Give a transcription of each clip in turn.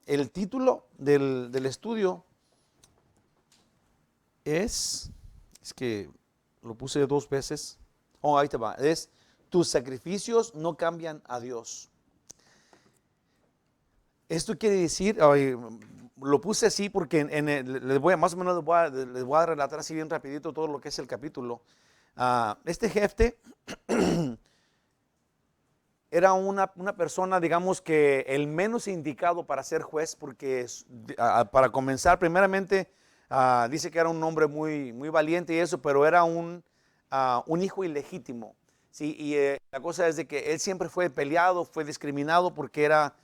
El título del estudio es que lo puse 2 veces. Oh, ahí te va. Es: tus sacrificios no cambian a Dios. Esto quiere decir, lo puse así porque les voy a, más o menos les voy a relatar así bien rapidito todo lo que es el capítulo. Este jefe era una persona, digamos que el menos indicado para ser juez, porque para comenzar, primeramente, dice que era un hombre muy, muy valiente y eso, pero era un hijo ilegítimo. Sí, y la cosa es de que él siempre fue peleado, fue discriminado porque era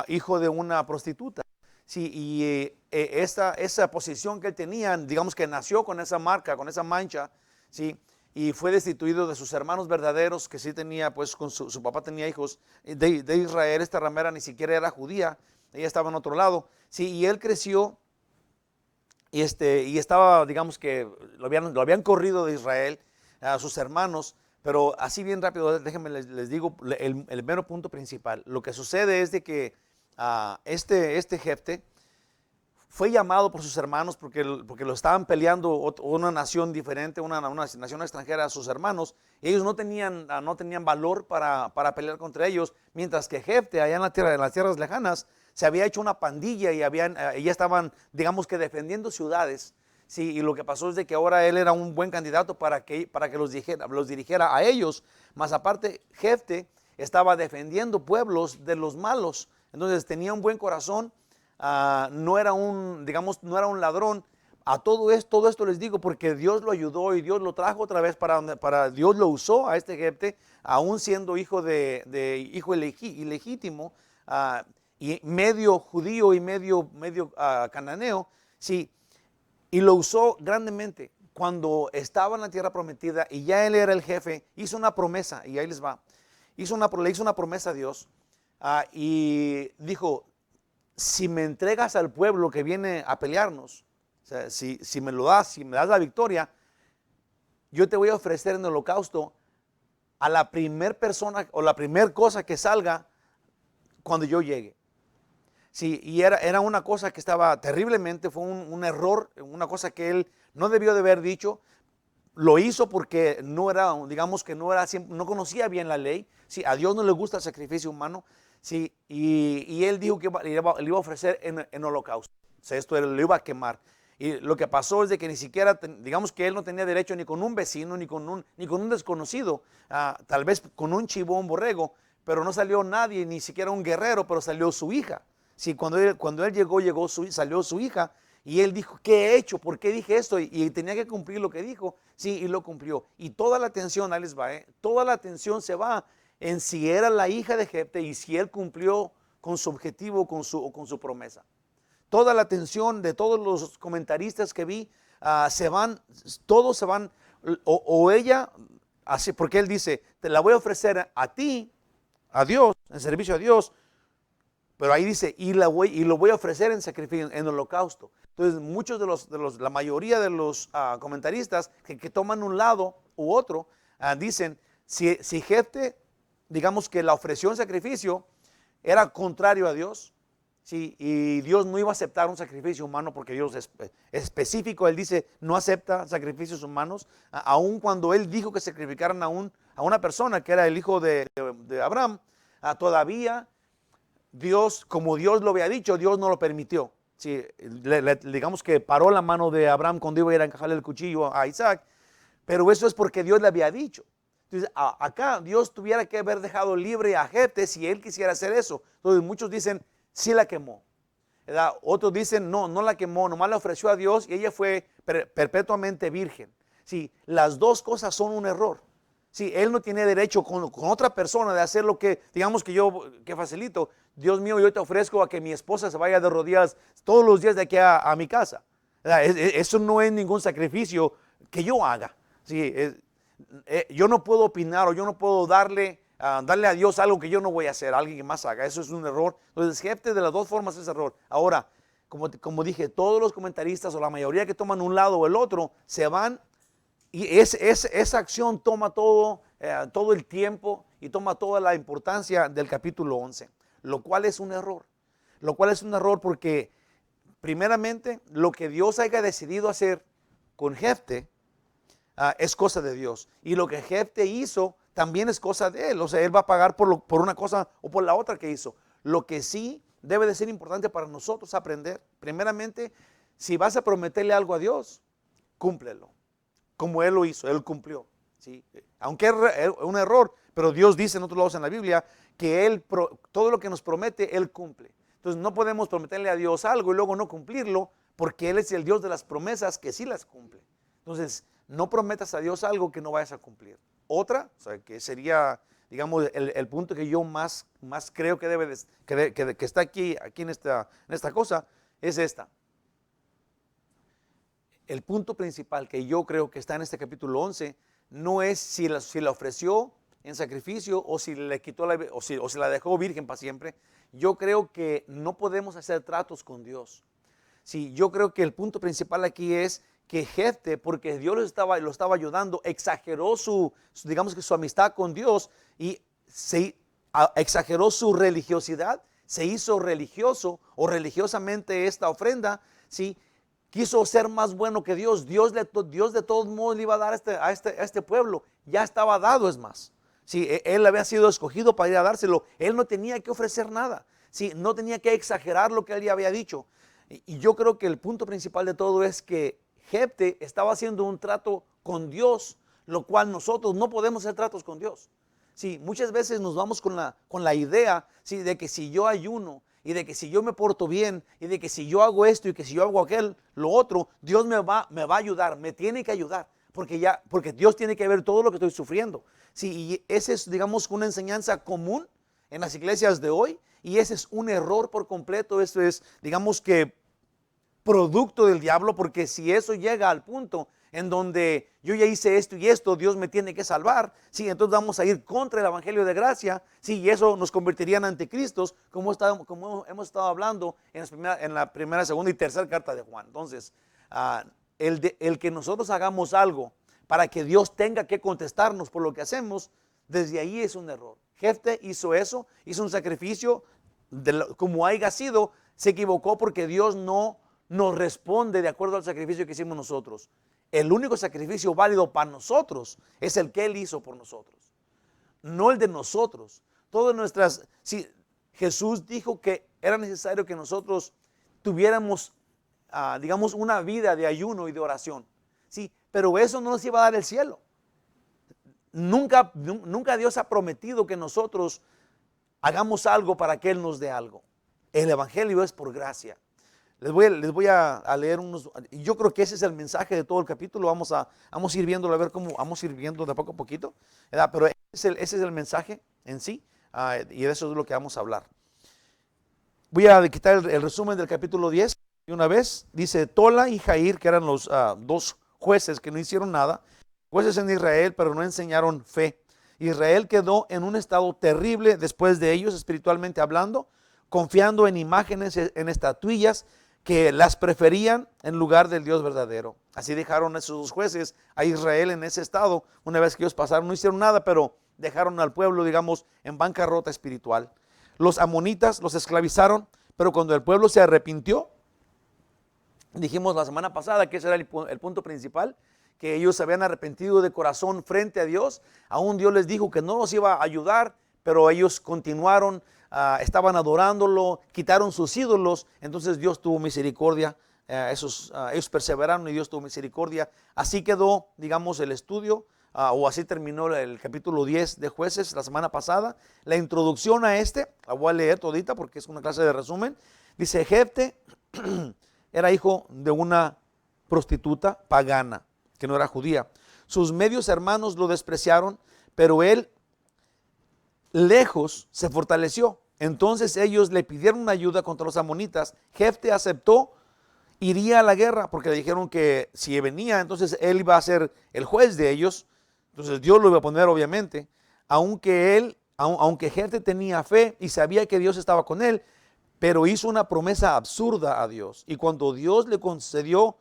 hijo de una prostituta. Sí, y esa posición que él tenía, digamos que nació con esa marca, con esa mancha, sí, y fue destituido de sus hermanos verdaderos, que sí tenía, pues con su papá tenía hijos de Israel. Esta ramera ni siquiera era judía, ella estaba en otro lado, sí, y él creció y estaba, digamos que lo habían corrido de Israel a sus hermanos. Pero así bien rápido, déjenme les digo el mero punto principal. Lo que sucede es de que este jefe fue llamado por sus hermanos porque lo estaban peleando una nación diferente, una nación extranjera a sus hermanos. Y ellos no tenían valor para pelear contra ellos, mientras que Jefte, allá en las tierras lejanas, se había hecho una pandilla y ya estaban, digamos que defendiendo ciudades. Sí, y lo que pasó es de que ahora él era un buen candidato para que los dirigiera a ellos. Más aparte, Jefte estaba defendiendo pueblos de los malos. Entonces tenía un buen corazón. No era no era un ladrón. Todo esto les digo porque Dios lo ayudó y Dios lo trajo otra vez Dios lo usó a este Jefte, aún siendo hijo hijo ilegítimo, y medio judío y medio cananeo. Sí, y lo usó grandemente. Cuando estaba en la tierra prometida y ya él era el jefe, hizo una promesa, y ahí les va. Le hizo una promesa a Dios, y dijo: si me entregas al pueblo que viene a pelearnos, o sea, si me lo das, si me das la victoria, yo te voy a ofrecer en holocausto a la primer persona o la primer cosa que salga cuando yo llegue. Sí, y era una cosa que estaba terriblemente, fue un error, una cosa que él no debió de haber dicho. Lo hizo porque no era, digamos que no conocía bien la ley. Sí, a Dios no le gusta el sacrificio humano. Sí, y él dijo que le iba a ofrecer en holocausto. O sea, esto lo iba a quemar. Y lo que pasó es de que ni siquiera, digamos que él no tenía derecho ni con un vecino, ni con un desconocido, tal vez con un chivo, un borrego, pero no salió nadie, ni siquiera un guerrero, pero salió su hija. Sí, cuando él salió su hija, y él dijo: ¿qué he hecho? ¿Por qué dije esto? Y tenía que cumplir lo que dijo. Sí, y lo cumplió. Y toda la atención, ahí les va, toda la atención se va en si era la hija de Jefte y si él cumplió con su objetivo, con su promesa. Toda la atención de todos los comentaristas que vi, todos se van, o ella, así, porque él dice: te la voy a ofrecer a ti, a Dios, en servicio a Dios. Pero ahí dice: y lo voy a ofrecer en sacrificio, en holocausto. Entonces, la mayoría de los comentaristas que toman un lado u otro, dicen: si Jefte, digamos que la ofreció en sacrificio, era contrario a Dios. Sí, y Dios no iba a aceptar un sacrificio humano porque Dios es específico. Él dice: no acepta sacrificios humanos, aun cuando él dijo que sacrificaran a una persona que era el hijo de Abraham. Todavía Dios, como Dios lo había dicho, Dios no lo permitió. Sí, digamos que paró la mano de Abraham cuando iba a ir a encajarle el cuchillo a Isaac, pero eso es porque Dios le había dicho. Entonces, acá Dios tuviera que haber dejado libre a Jefte si él quisiera hacer eso. Entonces, muchos dicen: sí la quemó, ¿verdad? Otros dicen: no la quemó, nomás la ofreció a Dios y ella fue perpetuamente virgen. Sí, las dos cosas son un error. Sí, él no tiene derecho con otra persona de hacer lo que, digamos que facilito. Dios mío, yo te ofrezco a que mi esposa se vaya de rodillas todos los días de aquí a mi casa. Eso no es ningún sacrificio que yo haga. Sí, yo no puedo opinar, o yo no puedo darle a Dios algo que yo no voy a hacer, a alguien que más haga. Eso es un error. Entonces, Jefte, de las dos formas es error. Ahora, como dije, todos los comentaristas, o la mayoría que toman un lado o el otro, se van. Y esa acción toma todo el tiempo y toma toda la importancia del capítulo 11, lo cual es un error. lo cual es un error porque primeramente lo que Dios haya decidido hacer con Jefte es cosa de Dios, y lo que Jefte hizo también es cosa de él. O sea, él va a pagar por una cosa o por la otra que hizo. Lo que sí debe de ser importante para nosotros aprender, primeramente, si vas a prometerle algo a Dios, cúmplelo, como Él lo hizo, Él cumplió, ¿sí? Aunque es un error, pero Dios dice en otros lados en la Biblia que todo lo que nos promete, Él cumple. Entonces no podemos prometerle a Dios algo y luego no cumplirlo, porque Él es el Dios de las promesas que sí las cumple. Entonces no prometas a Dios algo que no vayas a cumplir. Otra, o sea, que sería, digamos, el punto que yo más creo que debe que está aquí en esta cosa, es esta. El punto principal que yo creo que está en este capítulo 11 no es si la ofreció en sacrificio o si le quitó o si la dejó virgen para siempre. Yo creo que no podemos hacer tratos con Dios. Sí, yo creo que el punto principal aquí es que Jefte, porque Dios lo estaba ayudando, exageró digamos que su amistad con Dios y exageró su religiosidad, se hizo religioso o religiosamente esta ofrenda, ¿sí? Quiso ser más bueno que Dios. Dios de todos modos le iba a dar a este pueblo, ya estaba dado, es más. Sí, él había sido escogido para ir a dárselo, él no tenía que ofrecer nada, sí, no tenía que exagerar lo que él ya había dicho. Y yo creo que el punto principal de todo es que Jefte estaba haciendo un trato con Dios, lo cual nosotros no podemos hacer tratos con Dios. Sí, muchas veces nos vamos con la idea, sí, de que si yo ayuno y de que si yo me porto bien y de que si yo hago esto y que si yo hago lo otro, Dios me va a ayudar, me tiene que ayudar, porque Dios tiene que ver todo lo que estoy sufriendo. Sí, y esa es, digamos, una enseñanza común en las iglesias de hoy, y ese es un error por completo. Esto es, digamos que, producto del diablo, porque si eso llega al punto en donde yo ya hice esto y esto, Dios me tiene que salvar, sí, entonces vamos a ir contra el evangelio de gracia, sí, y eso nos convertiría en anticristos, como hemos estado hablando en la primera, segunda y tercera carta de Juan. Entonces, el que nosotros hagamos algo para que Dios tenga que contestarnos por lo que hacemos, desde ahí es un error. Jefte hizo eso, hizo un sacrificio, como haya sido, se equivocó porque Dios no nos responde de acuerdo al sacrificio que hicimos nosotros. El único sacrificio válido para nosotros es el que Él hizo por nosotros, no el de nosotros. Jesús dijo que era necesario que nosotros tuviéramos, digamos, una vida de ayuno y de oración, sí, pero eso no nos iba a dar el cielo. Nunca Dios ha prometido que nosotros hagamos algo para que Él nos dé algo. El evangelio es por gracia. Les voy a leer yo creo que ese es el mensaje de todo el capítulo. Vamos a ir viéndolo, a ver cómo vamos a ir viendo de poco a poquito, ¿verdad? Pero ese es el mensaje en sí, y de eso es lo que vamos a hablar. Voy a quitar el resumen del capítulo 10 de una vez. Dice: Tola y Jair, que eran los dos jueces que no hicieron nada, jueces en Israel, pero no enseñaron fe. Israel quedó en un estado terrible después de ellos, espiritualmente hablando, confiando en imágenes, en estatuillas que las preferían en lugar del Dios verdadero. Así dejaron esos dos jueces a Israel en ese estado. Una vez que ellos pasaron, no hicieron nada, pero dejaron al pueblo, digamos, en bancarrota espiritual. Los amonitas los esclavizaron, pero cuando el pueblo se arrepintió, dijimos la semana pasada que ese era el punto principal, que ellos se habían arrepentido de corazón frente a Dios. Aún Dios les dijo que no los iba a ayudar, pero ellos continuaron, estaban adorándolo, quitaron sus ídolos. Entonces Dios tuvo misericordia, ellos perseveraron y Dios tuvo misericordia. Así quedó, digamos, el estudio, o así terminó el capítulo 10 de Jueces la semana pasada. La introducción a la voy a leer todita porque es una clase de resumen. Dice: Jefte era hijo de una prostituta pagana que no era judía. Sus medios hermanos lo despreciaron, pero él lejos se fortaleció. Entonces ellos le pidieron ayuda contra los amonitas. Jefte aceptó, iría a la guerra, porque le dijeron que si venía, entonces él iba a ser el juez de ellos. Entonces Dios lo iba a poner, obviamente. Aunque Jefte tenía fe y sabía que Dios estaba con él, pero hizo una promesa absurda a Dios. Y cuando Dios le concedió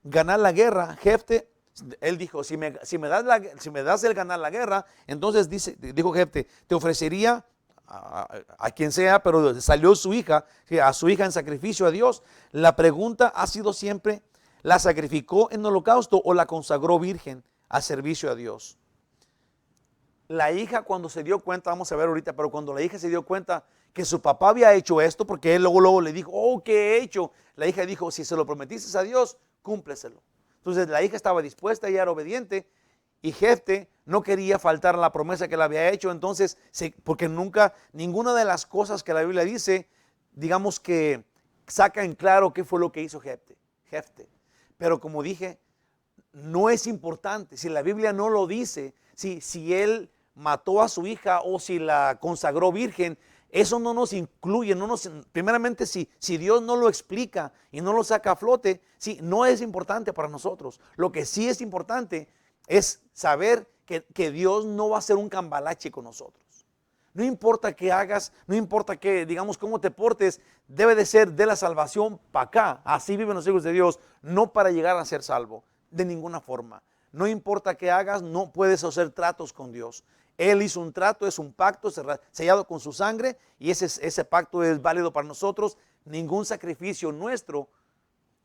ganar la guerra, Jefte, él dijo: si me das el ganar la guerra, entonces dijo Jefte: te ofrecería a quien sea, pero salió su hija, a su hija en sacrificio a Dios. La pregunta ha sido siempre, ¿la sacrificó en holocausto o la consagró virgen a servicio a Dios? La hija cuando se dio cuenta, vamos a ver ahorita, pero cuando la hija se dio cuenta que su papá había hecho esto, porque él luego le dijo, oh, ¿qué he hecho? La hija dijo, si se lo prometiste a Dios, cúmpleselo. Entonces la hija estaba dispuesta y era obediente, y Jefte no quería faltar a la promesa que le había hecho. Entonces, porque nunca, ninguna de las cosas que la Biblia dice, digamos que saca en claro qué fue lo que hizo Jefte. Pero como dije, no es importante, si la Biblia no lo dice, si él mató a su hija o si la consagró virgen, eso no nos incluye, primeramente si Dios no lo explica y no lo saca a flote, no es importante para nosotros. Lo que sí es importante es saber que Dios no va a hacer un cambalache con nosotros. No importa qué hagas, no importa qué, digamos, cómo te portes, debe de ser de la salvación para acá. Así viven los hijos de Dios, no para llegar a ser salvo, de ninguna forma. No importa qué hagas, no puedes hacer tratos con Dios. Él hizo un trato, es un pacto sellado con su sangre, y ese pacto es válido para nosotros. Ningún sacrificio nuestro,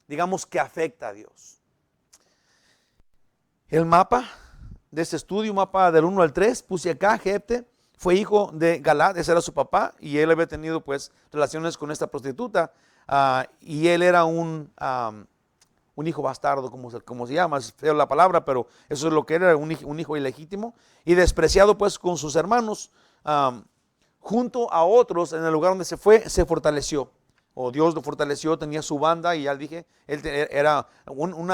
digamos, que afecta a Dios. El mapa de este estudio, mapa del 1 al 3, puse acá, Jefte fue hijo de Galad, ese era su papá, y él había tenido pues relaciones con esta prostituta, y él era un hijo bastardo, como se llama, es feo la palabra, pero eso es lo que era, un hijo ilegítimo, y despreciado pues con sus hermanos. Junto a otros, en el lugar donde se fue, se fortaleció. Dios lo fortaleció, tenía su banda, y ya dije, él era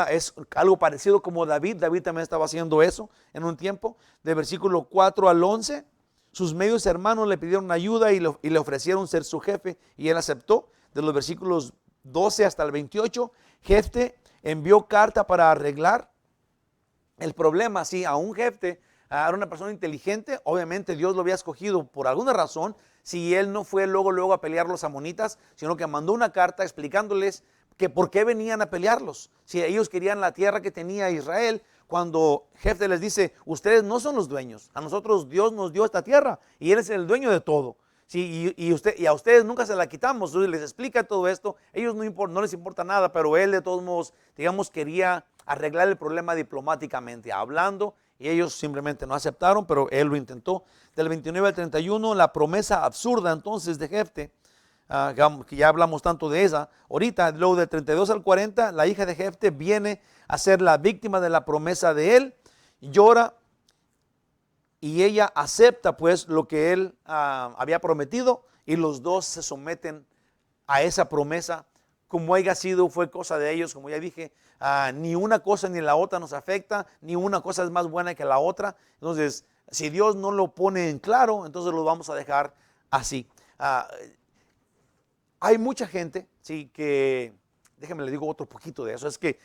es algo parecido como David. David también estaba haciendo eso en un tiempo. De versículo 4 al 11, sus medios hermanos le pidieron ayuda y le ofrecieron ser su jefe, y él aceptó. De los versículos 12 hasta el 28, Jefte envió carta para arreglar el problema. Sí, a un Jefte, era una persona inteligente, obviamente Dios lo había escogido por alguna razón. Si él no fue luego a pelear los amonitas, sino que mandó una carta explicándoles que por qué venían a pelearlos. Si ellos querían la tierra que tenía Israel, cuando Jefte les dice, ustedes no son los dueños, a nosotros Dios nos dio esta tierra y Él es el dueño de todo. Sí, y a ustedes nunca se la quitamos. Entonces les explica todo esto. Ellos no les importa nada, pero él de todos modos, digamos, quería arreglar el problema diplomáticamente, hablando, y ellos simplemente no aceptaron, pero él lo intentó. Del 29 al 31, la promesa absurda entonces de Jefte, que ya hablamos tanto de esa. Ahorita, luego del 32 al 40, la hija de Jefte viene a ser la víctima de la promesa de él, llora, y ella acepta pues lo que él había prometido, y los dos se someten a esa promesa. Como haya sido, fue cosa de ellos. Como ya dije, ni una cosa ni la otra nos afecta, ni una cosa es más buena que la otra. Entonces, si Dios no lo pone en claro, entonces lo vamos a dejar así. Hay mucha gente, sí, que, déjenme le digo otro poquito de eso, es que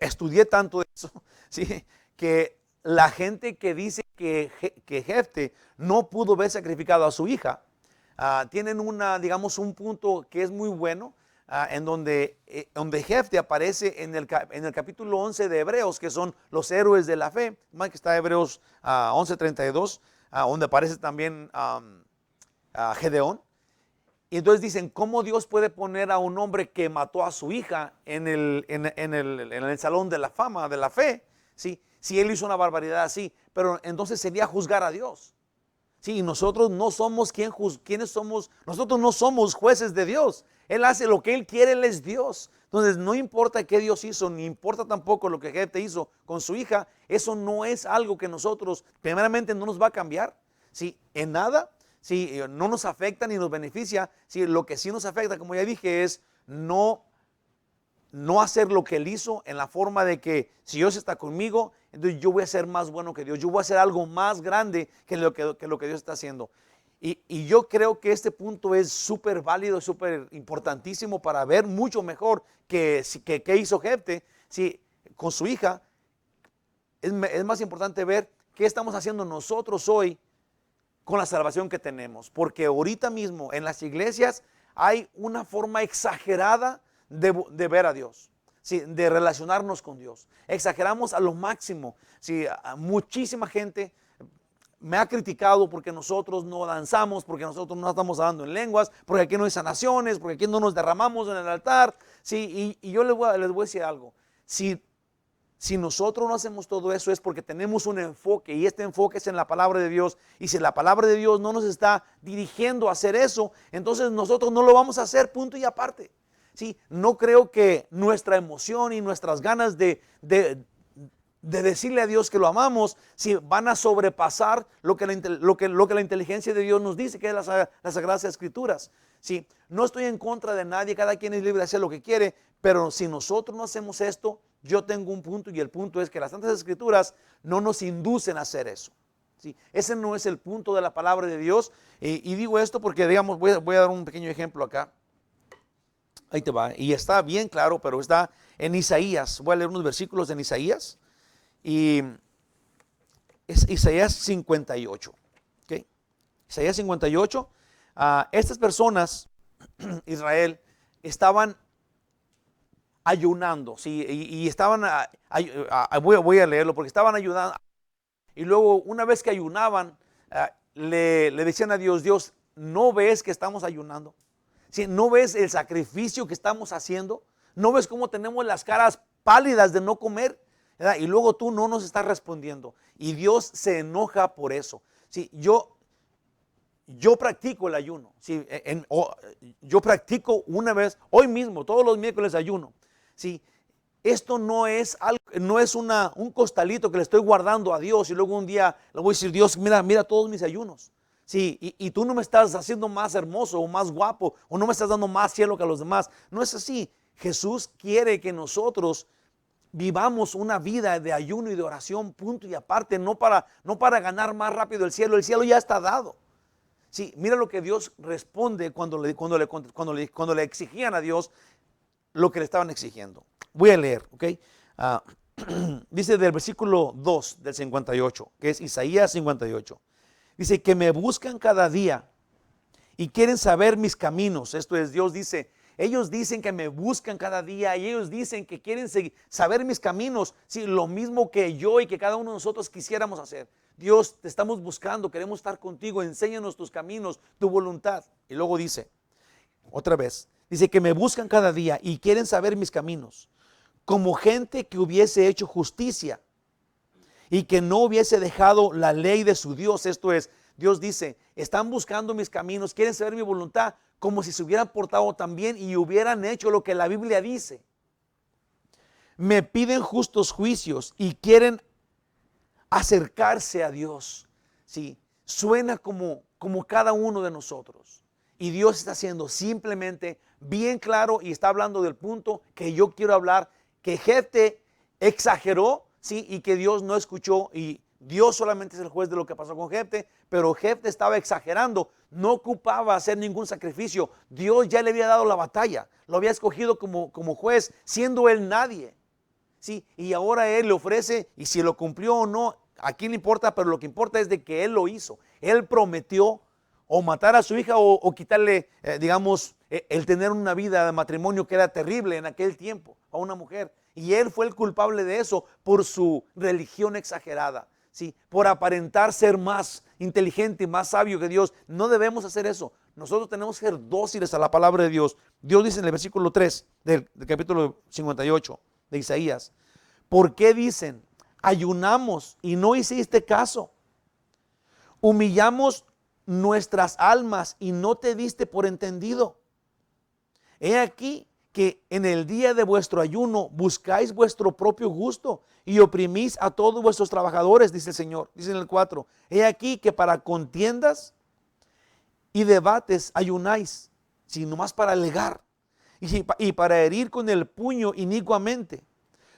estudié tanto de eso, sí, que la gente que dice que Jefte no pudo ver sacrificado a su hija, tienen digamos, un punto que es muy bueno, en donde Jefte aparece en el capítulo 11 de Hebreos, que son los héroes de la fe, más que está Hebreos 11:32, donde aparece también Gedeón. Y entonces dicen, ¿cómo Dios puede poner a un hombre que mató a su hija en el salón de la fama, de la fe? ¿Sí? Si él hizo una barbaridad así, pero entonces sería juzgar a Dios. Sí, y nosotros no somos quienes somos, nosotros no somos jueces de Dios. Él hace lo que Él quiere, Él es Dios. Entonces no importa qué Dios hizo, ni importa tampoco lo que Jefte hizo con su hija, eso no es algo que nosotros, primeramente, no nos va a cambiar. Sí, en nada. Sí, no nos afecta ni nos beneficia. Sí, lo que sí nos afecta, como ya dije, es no hacer lo que él hizo, en la forma de que si Dios está conmigo, entonces yo voy a ser más bueno que Dios. Yo voy a hacer algo más grande que lo que Dios está haciendo. Y yo creo que este punto es súper válido, súper importantísimo para ver mucho mejor que hizo Jefte, sí, con su hija. Es más importante ver qué estamos haciendo nosotros hoy con la salvación que tenemos, porque ahorita mismo en las iglesias hay una forma exagerada de ver a Dios, ¿sí? De relacionarnos con Dios. Exageramos a lo máximo, ¿sí? Muchísima gente, me ha criticado porque nosotros no danzamos, porque nosotros no estamos hablando en lenguas, porque aquí no hay sanaciones, porque aquí no nos derramamos en el altar. Sí, y yo les voy a decir algo. Si nosotros no hacemos todo eso es porque tenemos un enfoque, y este enfoque es en la palabra de Dios. Y si la palabra de Dios no nos está dirigiendo a hacer eso, entonces nosotros no lo vamos a hacer, punto y aparte. Sí, no creo que nuestra emoción y nuestras ganas de decirle a Dios que lo amamos, si van a sobrepasar lo que la inteligencia de Dios nos dice, que es las Sagradas Escrituras. Sí, no estoy en contra de nadie, cada quien es libre de hacer lo que quiere, pero si nosotros no hacemos esto, yo tengo un punto, y el punto es que las Santas Escrituras no nos inducen a hacer eso. Sí, ese no es el punto de la palabra de Dios, y digo esto porque, digamos, voy a dar un pequeño ejemplo acá. Ahí te va, y está bien claro, pero está en Isaías. Voy a leer unos versículos en Isaías. Y es Isaías 58. ¿Okay? Isaías 58. Estas personas, Israel, estaban ayunando. ¿Sí? Y estaban, voy a leerlo porque estaban ayunando. Y luego, una vez que ayunaban, le decían a Dios: Dios, ¿no ves que estamos ayunando? ¿Sí? ¿No ves el sacrificio que estamos haciendo? ¿No ves cómo tenemos las caras pálidas de no comer? ¿Verdad? Y luego tú no nos estás respondiendo, y Dios se enoja por eso. Sí, yo practico el ayuno. Sí, yo practico una vez, hoy mismo, todos los miércoles ayuno. Sí, esto no es un costalito que le estoy guardando a Dios y luego un día le voy a decir: Dios, mira todos mis ayunos. Sí, y tú no me estás haciendo más hermoso o más guapo, o no me estás dando más cielo que a los demás. No es así. Jesús quiere que nosotros vivamos una vida de ayuno y de oración, punto y aparte, no para ganar más rápido el cielo ya está dado. Sí, mira lo que Dios responde cuando le exigían a Dios lo que le estaban exigiendo. Voy a leer, ¿ok? Dice del versículo 2 del 58, que es Isaías 58. Dice: que me buscan cada día y quieren saber mis caminos. Esto es, Dios dice, ellos dicen que me buscan cada día, y ellos dicen que quieren saber mis caminos. Sí, lo mismo que yo y que cada uno de nosotros quisiéramos hacer. Dios, te estamos buscando, queremos estar contigo, enséñanos tus caminos, tu voluntad. Y luego dice, otra vez, dice: que me buscan cada día y quieren saber mis caminos, como gente que hubiese hecho justicia y que no hubiese dejado la ley de su Dios. Esto es, Dios dice, están buscando mis caminos, quieren saber mi voluntad, como si se hubieran portado tan bien y hubieran hecho lo que la Biblia dice. Me piden justos juicios y quieren acercarse a Dios. Sí, suena como cada uno de nosotros. Y Dios está haciendo simplemente bien claro, y está hablando del punto que yo quiero hablar, que Jefté exageró, sí, y que Dios no escuchó, y Dios solamente es el juez de lo que pasó con Jefté, pero Jefté estaba exagerando, no ocupaba hacer ningún sacrificio. Dios ya le había dado la batalla, lo había escogido como juez, siendo él nadie. Sí, y ahora él le ofrece, y si lo cumplió o no, ¿a quién le importa? Pero lo que importa es de que él lo hizo. Él prometió o matar a su hija o quitarle, digamos, el tener una vida de matrimonio que era terrible en aquel tiempo a una mujer. Y él fue el culpable de eso por su religión exagerada. ¿Sí? Por aparentar ser más inteligente y más sabio que Dios. No debemos hacer eso. Nosotros tenemos que ser dóciles a la palabra de Dios. Dios dice en el versículo 3 del capítulo 58 de Isaías: ¿por qué dicen, ayunamos y no hiciste caso? Humillamos nuestras almas y no te diste por entendido. He aquí que en el día de vuestro ayuno buscáis vuestro propio gusto y oprimís a todos vuestros trabajadores, dice el Señor. Dice en el 4, he aquí que para contiendas y debates ayunáis, sino más para alegar y para herir con el puño inicuamente.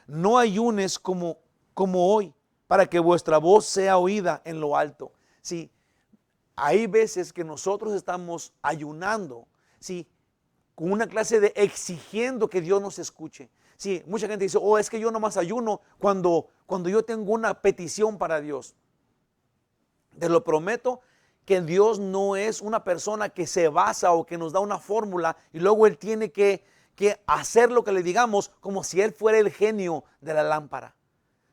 No ayunes como hoy, para que vuestra voz sea oída en lo alto. Sí, hay veces que nosotros estamos ayunando, sí, con una clase de exigiendo que Dios nos escuche. Sí, mucha gente dice, es que yo nomás ayuno cuando yo tengo una petición para Dios. Te lo prometo que Dios no es una persona que se basa o que nos da una fórmula y luego Él tiene que hacer lo que le digamos como si Él fuera el genio de la lámpara.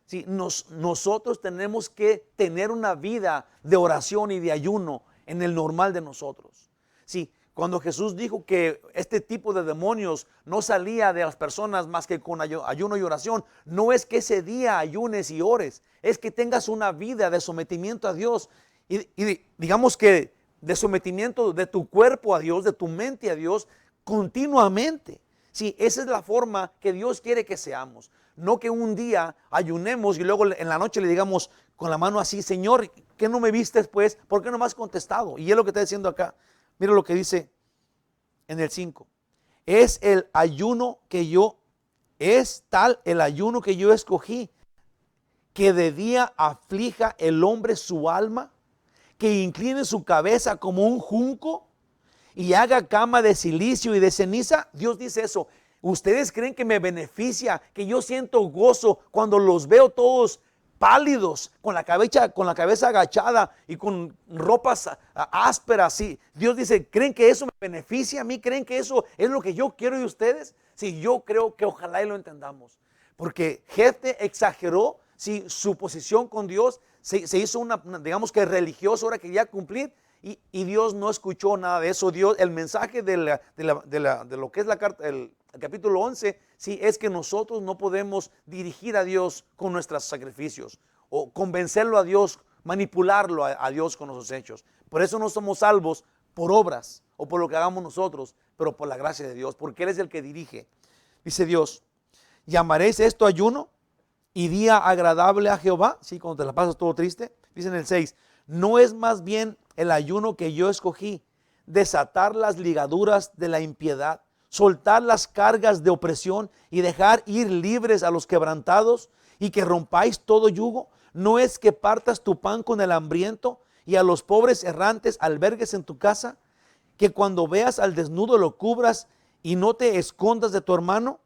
Sí, nosotros tenemos que tener una vida de oración y de ayuno en el normal de nosotros. Sí, cuando Jesús dijo que este tipo de demonios no salía de las personas más que con ayuno y oración, no es que ese día ayunes y ores, es que tengas una vida de sometimiento a Dios y digamos que de sometimiento de tu cuerpo a Dios, de tu mente a Dios continuamente. Sí, esa es la forma que Dios quiere que seamos. No que un día ayunemos y luego en la noche le digamos con la mano así, Señor, ¿qué no me viste después? ¿Por qué no me has contestado? Y es lo que está diciendo acá. Mira lo que dice en el 5. Es tal el ayuno que yo escogí, que de día aflija el hombre su alma, que incline su cabeza como un junco y haga cama de silicio y de ceniza. Dios dice eso. ¿Ustedes creen que me beneficia, que yo siento gozo cuando los veo todos pálidos, con la cabeza agachada y con ropas ásperas? Sí. Dios dice, ¿creen que eso me beneficia a mí? ¿Creen que eso es lo que yo quiero de ustedes? Sí, yo creo que ojalá y lo entendamos. Porque Jefté exageró su posición con Dios, se hizo digamos que religioso, ahora quería cumplir. Y Dios no escuchó nada de eso. Dios, el mensaje de lo que es la carta, el capítulo 11, sí, es que nosotros no podemos dirigir a Dios con nuestros sacrificios o convencerlo a Dios, manipularlo a Dios con nuestros hechos. Por eso no somos salvos por obras o por lo que hagamos nosotros, pero por la gracia de Dios, porque Él es el que dirige. Dice Dios, ¿llamaréis esto ayuno y día agradable a Jehová? Sí, cuando te la pasas todo triste. Dice en el 6, ¿no es más bien el ayuno que yo escogí, desatar las ligaduras de la impiedad, soltar las cargas de opresión y dejar ir libres a los quebrantados y que rompáis todo yugo? ¿No es que partas tu pan con el hambriento y a los pobres errantes albergues en tu casa? ¿Que cuando veas al desnudo lo cubras y no te escondas de tu hermano?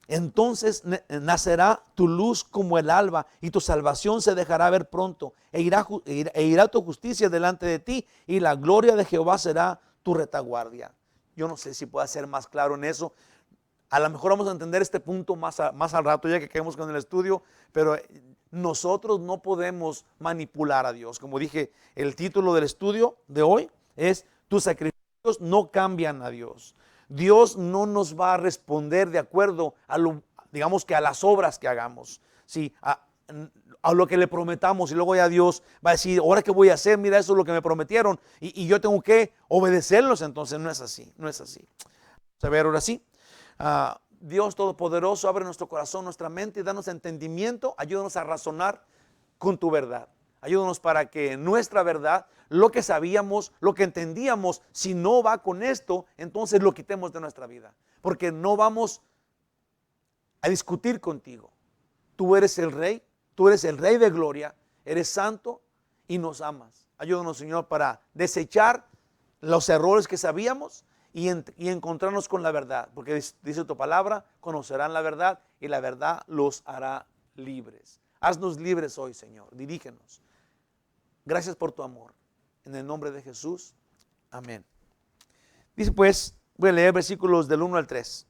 Entonces nacerá tu luz como el alba y tu salvación se dejará ver pronto e irá tu justicia delante de ti y la gloria de Jehová será tu retaguardia. Yo no sé si pueda ser más claro en eso. A lo mejor vamos a entender este punto más al rato ya que quedemos con el estudio, pero nosotros no podemos manipular a Dios. Como dije, el título del estudio de hoy es tus sacrificios no cambian a Dios. Dios no nos va a responder de acuerdo digamos que a las obras que hagamos, ¿sí? A lo que le prometamos, y luego ya Dios va a decir, ¿ahora qué voy a hacer? Mira, eso es lo que me prometieron y yo tengo que obedecerlos. Entonces no es así, no es así. Vamos a ver ahora sí. Dios Todopoderoso, abre nuestro corazón, nuestra mente y danos entendimiento, ayúdanos a razonar con tu verdad. Ayúdanos para que nuestra verdad, lo que sabíamos, lo que entendíamos, si no va con esto, entonces lo quitemos de nuestra vida. Porque no vamos a discutir contigo. Tú eres el Rey de gloria, eres santo y nos amas. Ayúdanos, Señor, para desechar los errores que sabíamos y encontrarnos con la verdad. Porque dice tu palabra, conocerán la verdad y la verdad los hará libres. Haznos libres hoy, Señor, dirígenos. Gracias por tu amor. En el nombre de Jesús. Amén. Dice pues, voy a leer versículos del 1 al 3.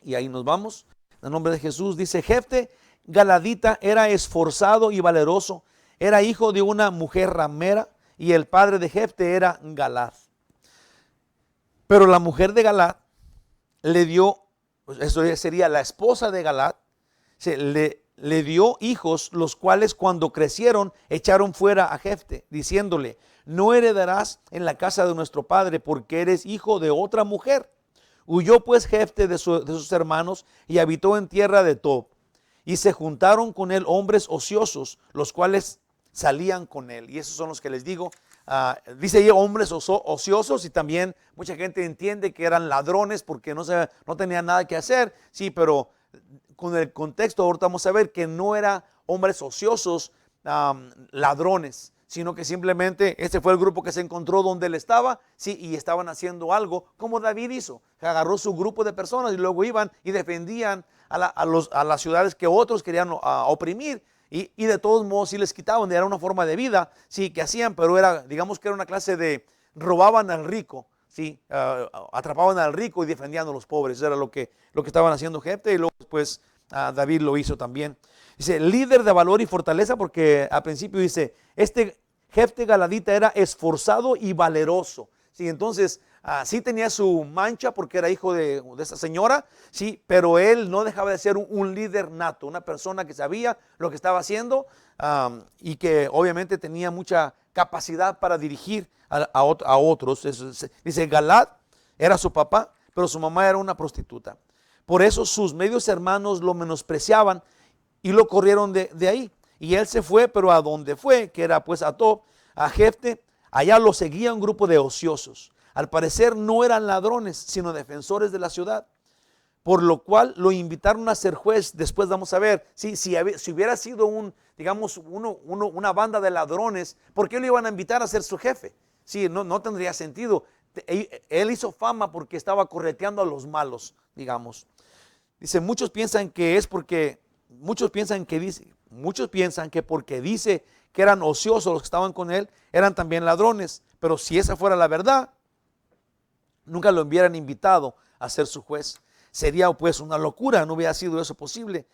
Y ahí nos vamos. En el nombre de Jesús. Dice, Jefté galadita era esforzado y valeroso. Era hijo de una mujer ramera. Y el padre de Jefté era Galad. Pero la mujer de Galad le dio, eso sería la esposa de Galad, le dio hijos, los cuales cuando crecieron echaron fuera a Jefté, diciéndole, no heredarás en la casa de nuestro padre porque eres hijo de otra mujer. Huyó pues Jefté de sus hermanos y habitó en tierra de Tob. Y se juntaron con él hombres ociosos, los cuales salían con él. Y esos son los que les digo. Dice ahí hombres ociosos, y también mucha gente entiende que eran ladrones porque no tenían nada que hacer. Sí, pero con el contexto ahorita vamos a ver que no eran hombres ociosos, ladrones, sino que simplemente este fue el grupo que se encontró donde él estaba, sí, y estaban haciendo algo como David hizo, que agarró su grupo de personas y luego iban y defendían a las ciudades que otros querían oprimir, y de todos modos sí les quitaban. Era una forma de vida, sí, que hacían, pero digamos que era una clase de, robaban al rico, sí, atrapaban al rico y defendían a los pobres. Eso era lo que estaban haciendo Jefté, y luego después David lo hizo también. Dice, líder de valor y fortaleza, porque al principio dice, este Jefte galadita era esforzado y valeroso. Sí, entonces, sí tenía su mancha porque era hijo de esa señora, sí, pero él no dejaba de ser un líder nato, una persona que sabía lo que estaba haciendo y que obviamente tenía mucha capacidad para dirigir a otros. Dice, Galad era su papá, pero su mamá era una prostituta. Por eso sus medios hermanos lo menospreciaban y lo corrieron de ahí. Y él se fue, pero a donde fue, que era pues a Tob, a Jefte, allá lo seguía un grupo de ociosos. Al parecer no eran ladrones, sino defensores de la ciudad. Por lo cual lo invitaron a ser juez. Después vamos a ver, si hubiera sido una banda de ladrones, ¿por qué lo iban a invitar a ser su jefe? Sí, no tendría sentido. Él hizo fama porque estaba correteando a los malos, digamos. Dice, muchos piensan que porque dice que eran ociosos los que estaban con él, eran también ladrones. Pero si esa fuera la verdad, nunca lo hubieran invitado a ser su juez. Sería pues una locura, no hubiera sido eso posible.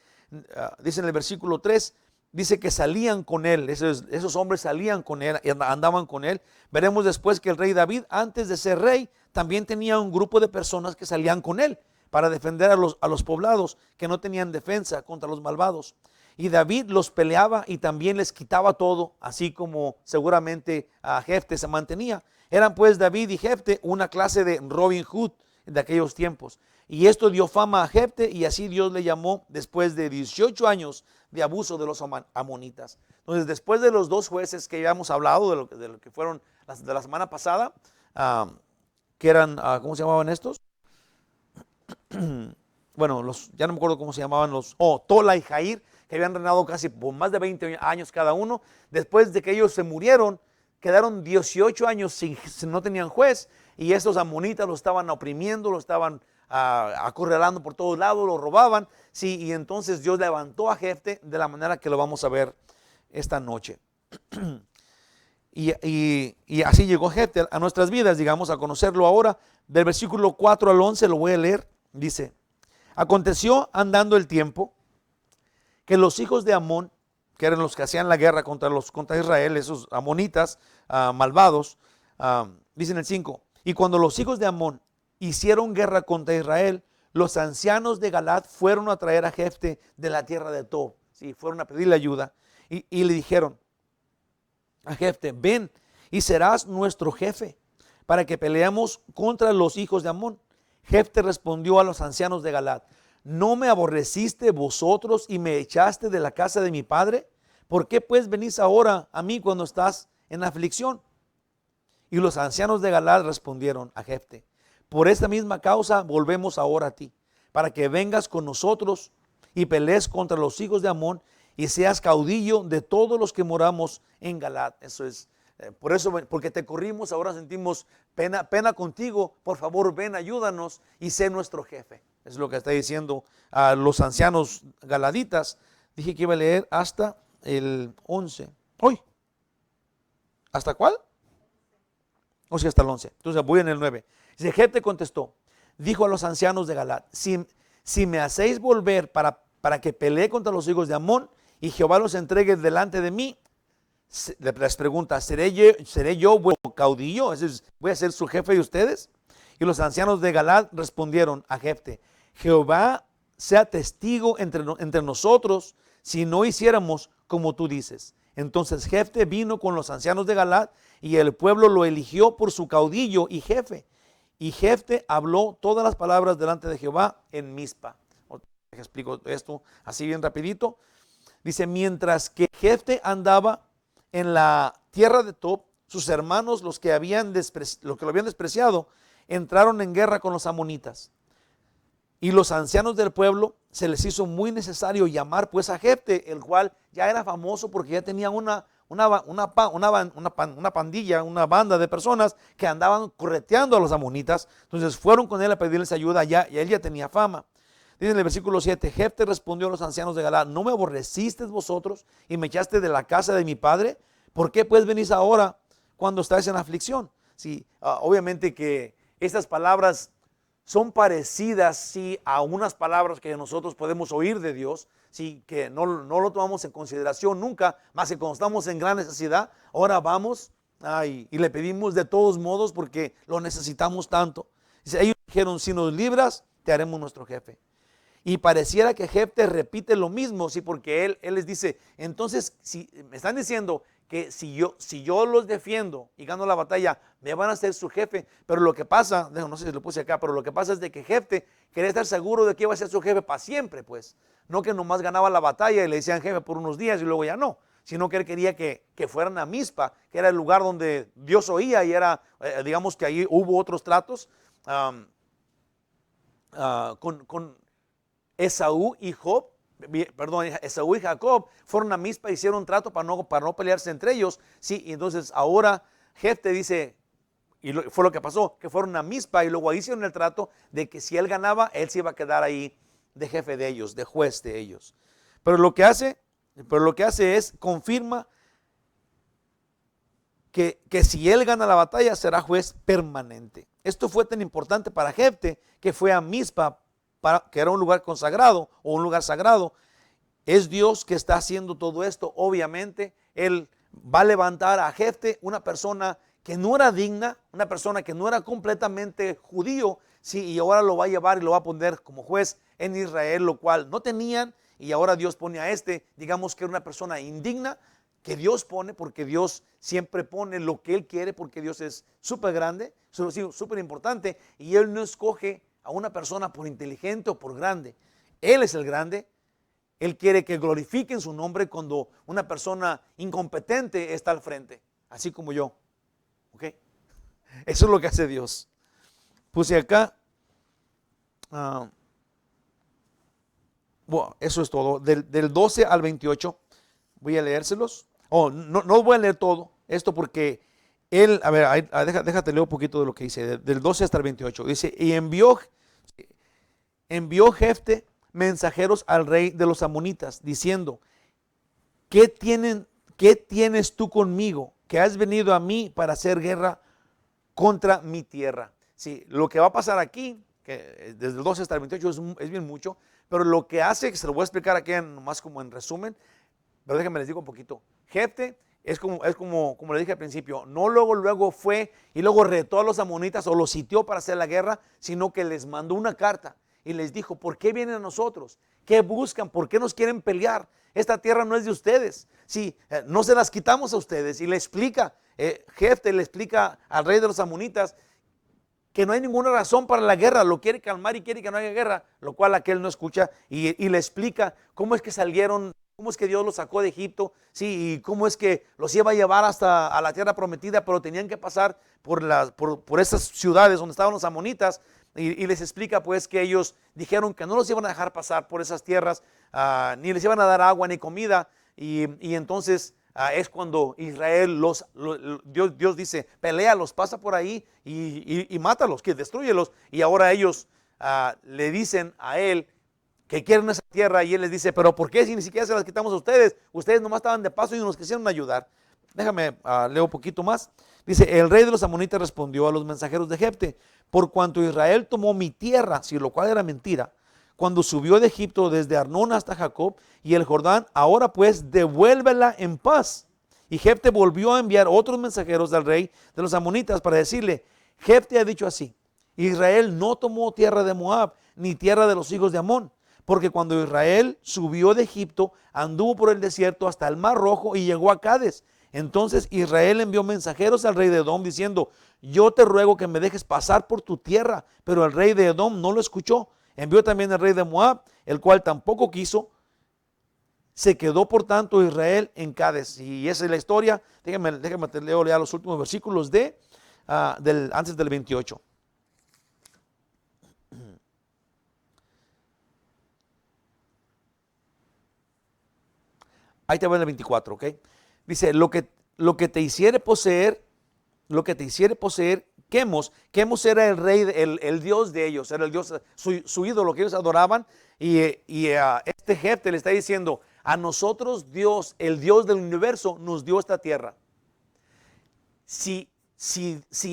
Dice en el versículo 3, dice que salían con él, esos hombres salían con él, andaban con él. Veremos después que el rey David, antes de ser rey, también tenía un grupo de personas que salían con él para defender a los poblados que no tenían defensa contra los malvados. Y David los peleaba y también les quitaba todo, así como seguramente a Jefte se mantenía. Eran pues David y Jefte una clase de Robin Hood de aquellos tiempos. Y esto dio fama a Jefte y así Dios le llamó después de 18 años de abuso de los amonitas. Entonces, después de los dos jueces que ya hemos hablado, de lo que fueron de la semana pasada, que eran, ¿cómo se llamaban estos? Bueno, ya no me acuerdo cómo se llamaban Tola y Jair, que habían reinado casi por más de 20 años cada uno. Después de que ellos se murieron, quedaron 18 años no tenían juez, y estos amonitas lo estaban oprimiendo, lo estaban acorralando por todos lados, lo robaban. Sí, y entonces Dios levantó a Jefte de la manera que lo vamos a ver esta noche. Y así llegó Jefte a nuestras vidas, digamos, a conocerlo ahora. Del versículo 4 al 11 lo voy a leer. Dice, aconteció andando el tiempo que los hijos de Amón, que eran los que hacían la guerra contra Israel, esos amonitas malvados, dicen el 5, y cuando los hijos de Amón hicieron guerra contra Israel, los ancianos de Galad fueron a traer a Jefte de la tierra de Tob. Sí, fueron a pedirle ayuda y le dijeron a Jefte, ven y serás nuestro jefe para que peleemos contra los hijos de Amón. Jefte respondió a los ancianos de Galad, ¿no me aborreciste vosotros y me echaste de la casa de mi padre? ¿Por qué pues venís ahora a mí cuando estás en aflicción? Y los ancianos de Galad respondieron a Jefte, por esta misma causa volvemos ahora a ti, para que vengas con nosotros y pelees contra los hijos de Amón y seas caudillo de todos los que moramos en Galad. Eso es, por eso, porque te corrimos, ahora sentimos pena contigo. Por favor, ven, ayúdanos y sé nuestro jefe. Es lo que está diciendo a los ancianos galaditas. Dije que iba a leer hasta el 11. ¿Hoy? ¿Hasta cuál? O sea, hasta el 11. Entonces voy en el 9. Dice, Jefte contestó, dijo a los ancianos de Galad, si me hacéis volver para que pelee contra los hijos de Amón y Jehová los entregue delante de mí, les pregunta, ¿seré yo vuestro caudillo? ¿Voy a ser su jefe de ustedes? Y los ancianos de Galad respondieron a Jefte, Jehová sea testigo entre nosotros si no hiciéramos como tú dices. Entonces Jefte vino con los ancianos de Galad y el pueblo lo eligió por su caudillo y jefe. Y Jefte habló todas las palabras delante de Jehová en Mizpa. Explico esto así bien rapidito. Dice, mientras que Jefte andaba en la tierra de Tob, sus hermanos, los que lo habían despreciado, entraron en guerra con los amonitas. Y los ancianos del pueblo se les hizo muy necesario llamar pues a Jefte, el cual ya era famoso porque ya tenía una pandilla, una banda de personas que andaban correteando a los amonitas. Entonces fueron con él a pedirles ayuda y él ya tenía fama. Dice en el versículo 7, Jefte respondió a los ancianos de Galad, ¿no me aborrecisteis vosotros y me echaste de la casa de mi padre? ¿Por qué pues venís ahora cuando estáis en aflicción? Sí, obviamente que estas palabras son parecidas, sí, a unas palabras que nosotros podemos oír de Dios, sí, que no lo tomamos en consideración nunca, más que cuando estamos en gran necesidad, ahora vamos y le pedimos de todos modos porque lo necesitamos tanto. Dice, ellos dijeron, si nos libras, te haremos nuestro jefe. Y pareciera que Jefte repite lo mismo, sí, porque él les dice, entonces, si me están diciendo que si yo los defiendo y gano la batalla, me van a ser su jefe. Pero lo que pasa, no sé si lo puse acá, pero lo que pasa es de que Jefte quería estar seguro de que iba a ser su jefe para siempre, pues. No que nomás ganaba la batalla y le decían jefe por unos días y luego ya no, sino que él quería que fueran a Mizpa, que era el lugar donde Dios oía y era, digamos que ahí hubo otros tratos con Esaú y Esaú y Jacob fueron a Mizpa, hicieron trato para no pelearse entre ellos. Sí, y entonces ahora Jefte dice, fue lo que pasó, que fueron a Mizpa y luego hicieron el trato de que si él ganaba, él se iba a quedar ahí de jefe de ellos, de juez de ellos. Pero lo que hace es confirma que si él gana la batalla será juez permanente. Esto fue tan importante para Jefte que fue a Mizpa, que era un lugar consagrado o un lugar sagrado. Es Dios que está haciendo todo esto. Obviamente él va a levantar a Jefte, una persona que no era digna, una persona que no era completamente judío, sí, y ahora lo va a llevar y lo va a poner como juez en Israel, lo cual no tenían, y ahora Dios pone a digamos que era una persona indigna, que Dios pone, porque Dios siempre pone lo que Él quiere, porque Dios es súper grande, súper importante, y Él no escoge a una persona por inteligente o por grande. Él es el grande. Él quiere que glorifiquen su nombre cuando una persona incompetente está al frente, así como yo. ¿Ok? Eso es lo que hace Dios. Puse acá, bueno, eso es todo. Del 12 al 28, voy a leérselos. No voy a leer todo esto porque él, a ver, déjate leer un poquito de lo que dice, del 12 hasta el 28. Dice, y envió Jefte mensajeros al rey de los amonitas, diciendo, ¿qué tienes tú conmigo, que has venido a mí para hacer guerra contra mi tierra? Sí, lo que va a pasar aquí, que desde el 12 hasta el 28 es bien mucho, pero lo que hace, que se lo voy a explicar aquí nomás como en resumen, pero déjenme les digo un poquito. Jefte es como le dije al principio, no luego fue y luego retó a los amonitas o los sitió para hacer la guerra, sino que les mandó una carta y les dijo, ¿por qué vienen a nosotros? ¿Qué buscan? ¿Por qué nos quieren pelear? Esta tierra no es de ustedes. Sí, no se las quitamos a ustedes. Y le explica, Jefte le explica al rey de los amonitas que no hay ninguna razón para la guerra, lo quiere calmar y quiere que no haya guerra, lo cual aquel no escucha, y le explica cómo es que salieron, cómo es que Dios los sacó de Egipto, sí, y cómo es que los iba a llevar hasta a la tierra prometida, pero tenían que pasar por esas ciudades donde estaban los amonitas, y les explica pues que ellos dijeron que no los iban a dejar pasar por esas tierras, ni les iban a dar agua ni comida, y entonces es cuando Israel, Dios dice, peléalos, pasa por ahí y mátalos, que destruyelos. Y ahora ellos le dicen a él que quieren esa tierra y él les dice, pero ¿por qué si ni siquiera se las quitamos a ustedes? Ustedes nomás estaban de paso y nos quisieron ayudar. Déjame leo un poquito más. Dice, el rey de los amonitas respondió a los mensajeros de Jefte, por cuanto Israel tomó mi tierra, si lo cual era mentira, cuando subió de Egipto desde Arnón hasta Jacob y el Jordán, ahora pues devuélvela en paz. Y Jefte volvió a enviar otros mensajeros al rey de los amonitas para decirle, Jefte ha dicho así, Israel no tomó tierra de Moab, ni tierra de los hijos de Amón, porque cuando Israel subió de Egipto, anduvo por el desierto hasta el Mar Rojo y llegó a Cades. Entonces Israel envió mensajeros al rey de Edom diciendo, yo te ruego que me dejes pasar por tu tierra, pero el rey de Edom no lo escuchó. Envió también el rey de Moab, el cual tampoco quiso. Se quedó por tanto Israel en Cades. Y esa es la historia. Déjame te leo ya los últimos versículos antes del 28. Ahí te va en el 24, ¿ok? Dice, lo que te hiciere poseer, Quemos era el rey, el dios de ellos, era el dios, su ídolo que ellos adoraban, y este Jefte le está diciendo, a nosotros Dios, el Dios del universo, nos dio esta tierra. Si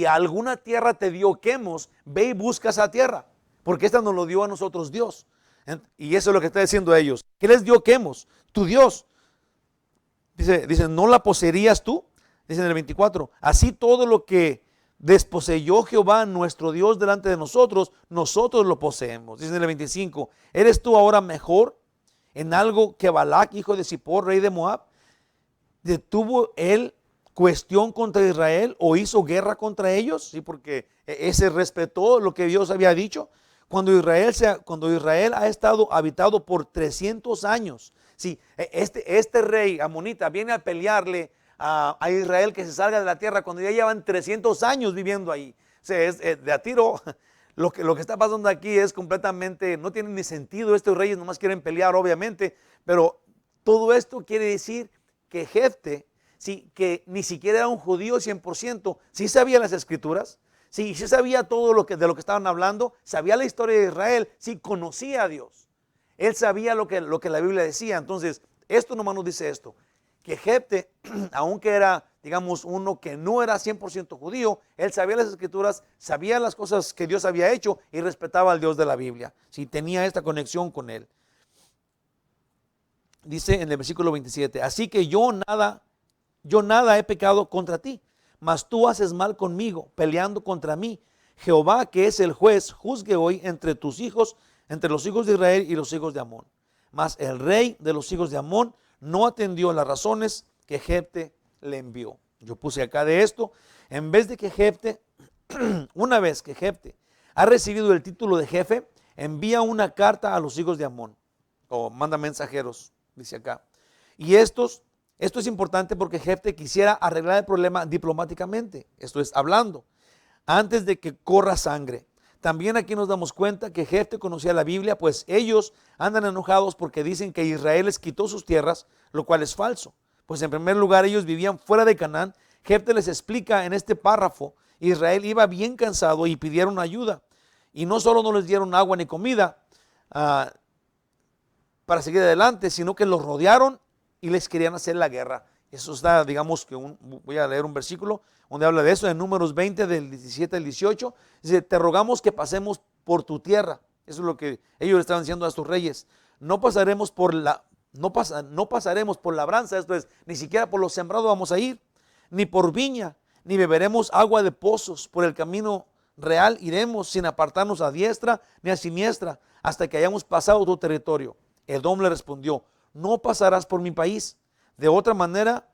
alguna tierra te dio Quemos, ve y busca esa tierra. porque esta nos lo dio a nosotros Dios. Y eso es lo que está diciendo a ellos. ¿Qué les dio Quemos? Tu Dios. Dice, ¿no la poseerías tú? Dice en el 24, así todo lo que desposeyó Jehová nuestro Dios delante de nosotros, nosotros lo poseemos. Dice en el 25, ¿eres tú ahora mejor en algo que Balac, hijo de Zippor, rey de Moab? ¿Detuvo él cuestión contra Israel o hizo guerra contra ellos? Sí, porque ese respetó lo que Dios había dicho. Cuando Israel ha estado habitado por 300 años, sí, este rey amonita viene a pelearle a Israel que se salga de la tierra cuando ya llevan 300 años viviendo ahí. O sea, de a tiro, lo que está pasando aquí es completamente, no tiene ni sentido. Estos reyes nomás quieren pelear, obviamente, pero todo esto quiere decir que Jefte, sí, que ni siquiera era un judío 100%, sí sabía las escrituras, sí sabía todo de lo que estaban hablando, sabía la historia de Israel, sí conocía a Dios. Él sabía lo que la Biblia decía. Entonces, esto nomás nos dice esto, que Jefte, aunque era, digamos, uno que no era 100% judío, él sabía las escrituras, sabía las cosas que Dios había hecho y respetaba al Dios de la Biblia. Sí, tenía esta conexión con él. Dice en el versículo 27, así que yo nada he pecado contra ti, mas tú haces mal conmigo, peleando contra mí. Jehová, que es el juez, juzgue hoy entre tus hijos, entre los hijos de Israel y los hijos de Amón. Mas el rey de los hijos de Amón no atendió las razones que Jefte le envió. Yo puse acá de esto, en vez de que Jefte, una vez que Jefte ha recibido el título de jefe, envía una carta a los hijos de Amón, o manda mensajeros, dice acá. Y esto es importante porque Jefte quisiera arreglar el problema diplomáticamente, esto es hablando, antes de que corra sangre. También aquí nos damos cuenta que Jefte conocía la Biblia, pues ellos andan enojados porque dicen que Israel les quitó sus tierras, lo cual es falso. Pues en primer lugar ellos vivían fuera de Canaán. Jefte les explica en este párrafo, Israel iba bien cansado y pidieron ayuda. Y no solo no les dieron agua ni comida para seguir adelante, sino que los rodearon y les querían hacer la guerra. Eso está, digamos que voy a leer un versículo donde habla de eso, en Números 20 del 17 al 18, dice, te rogamos que pasemos por tu tierra. Eso es lo que ellos le estaban diciendo a estos reyes. No pasaremos por labranza, esto es, ni siquiera por lo sembrado vamos a ir, ni por viña, ni beberemos agua de pozos. Por el camino real iremos sin apartarnos a diestra ni a siniestra, hasta que hayamos pasado tu territorio. Edom le respondió, no pasarás por mi país, de otra manera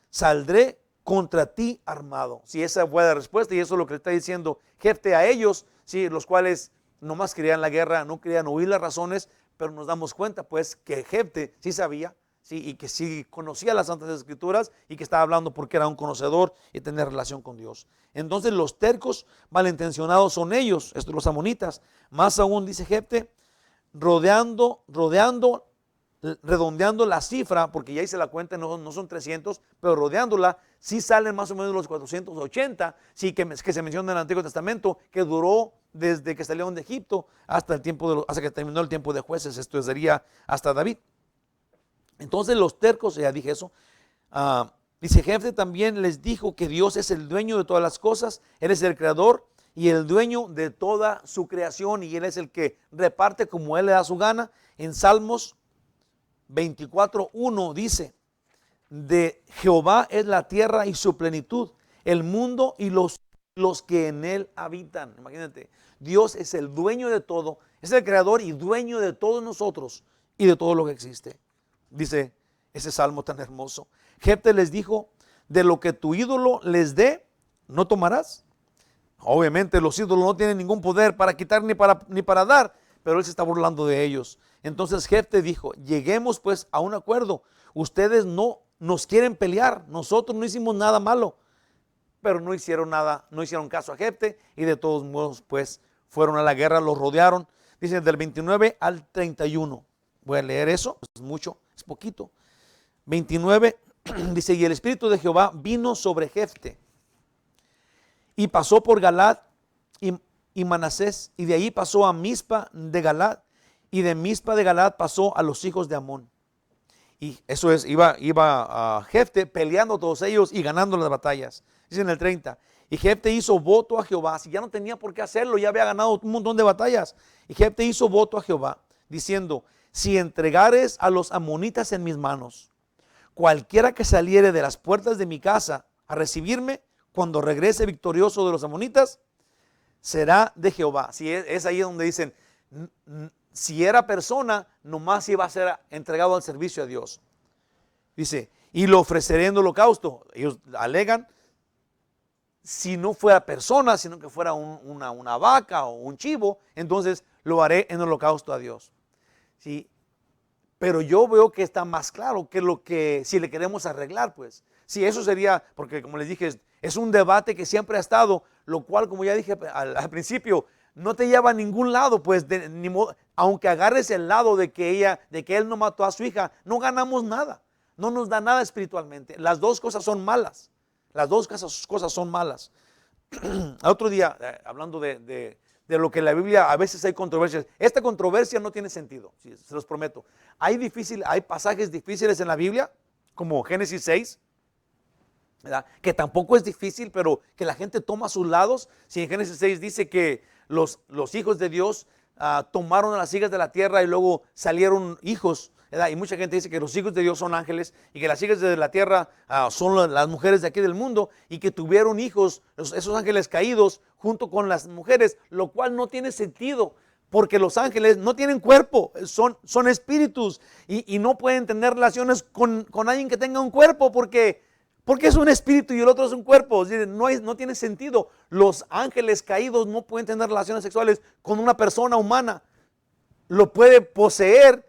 saldré contra ti armado. Si esa fue la respuesta, y eso es lo que le está diciendo Jefte a ellos, sí, los cuales nomás querían la guerra, no querían oír las razones, pero nos damos cuenta pues que Jefte sí sabía, sí, y que sí conocía las Santas Escrituras y que estaba hablando porque era un conocedor y tenía relación con Dios. Entonces los tercos malintencionados son ellos, estos los amonitas. Más aún dice Jefte, redondeando la cifra, porque ya hice la cuenta, no son 300, pero rodeándola, sí salen más o menos los 480, sí, que se menciona en el Antiguo Testamento, que duró desde que salieron de Egipto hasta que terminó el tiempo de jueces. Esto sería hasta David. Entonces los tercos, ya dije eso, dice Jefte también les dijo que Dios es el dueño de todas las cosas, Él es el creador y el dueño de toda su creación, y Él es el que reparte como Él le da su gana. En Salmos 24:1 dice, de Jehová es la tierra y su plenitud, el mundo y los que en él habitan. Imagínate, Dios es el dueño de todo, es el creador y dueño de todos nosotros y de todo lo que existe. Dice ese salmo tan hermoso. Jefte les dijo, de lo que tu ídolo les dé, no tomarás. Obviamente los ídolos no tienen ningún poder para quitar ni para dar, pero él se está burlando de ellos. Entonces Jefte dijo, lleguemos pues a un acuerdo. Ustedes no nos quieren pelear, nosotros no hicimos nada malo. Pero no hicieron nada, no hicieron caso a Jefte, y de todos modos pues fueron a la guerra, los rodearon. Dice del 29 al 31. Voy a leer eso, es mucho, es poquito. 29 dice, y el Espíritu de Jehová vino sobre Jefte y pasó por Galad y Manasés, y de ahí pasó a Mizpa de Galad, y de Mizpa de Galad pasó a los hijos de Amón. Y eso es, iba a Jefte peleando todos ellos y ganando las batallas. Dice en el 30, Y Jefte hizo voto a Jehová, si ya no tenía por qué hacerlo, ya había ganado un montón de batallas. Y Jefte hizo voto a Jehová, diciendo, si entregares a los amonitas en mis manos, cualquiera que saliere de las puertas de mi casa a recibirme, cuando regrese victorioso de los amonitas, será de Jehová. Si es ahí donde dicen, si era persona, nomás iba a ser entregado al servicio a Dios. Dice, y lo ofreceré en holocausto. Ellos alegan, si no fuera persona, sino que fuera una vaca o un chivo, entonces lo haré en holocausto a Dios. ¿Sí? Pero yo veo que está más claro que lo que, si le queremos arreglar, pues. Sí, eso sería, porque como les dije, es un debate que siempre ha estado, lo cual, como ya dije al principio, no te lleva a ningún lado, pues, aunque agarres el lado de que él no mató a su hija, no ganamos nada, no nos da nada espiritualmente. Las dos cosas son malas, las dos cosas son malas. Otro día, hablando de lo que en la Biblia a veces hay controversias. Esta controversia no tiene sentido, sí, se los prometo. Hay pasajes difíciles en la Biblia, como Génesis 6, ¿verdad? Que tampoco es difícil, pero que la gente toma sus lados. Si en Génesis 6 dice que los hijos de Dios tomaron a las hijas de la tierra y luego salieron hijos, ¿verdad? Y mucha gente dice que los hijos de Dios son ángeles y que las hijas de la tierra son las mujeres de aquí del mundo y que tuvieron hijos, esos ángeles caídos junto con las mujeres, lo cual no tiene sentido porque los ángeles no tienen cuerpo, son espíritus y no pueden tener relaciones con alguien que tenga un cuerpo porque es un espíritu y el otro es un cuerpo. No tiene sentido. Los ángeles caídos no pueden tener relaciones sexuales con una persona humana. Lo puede poseer,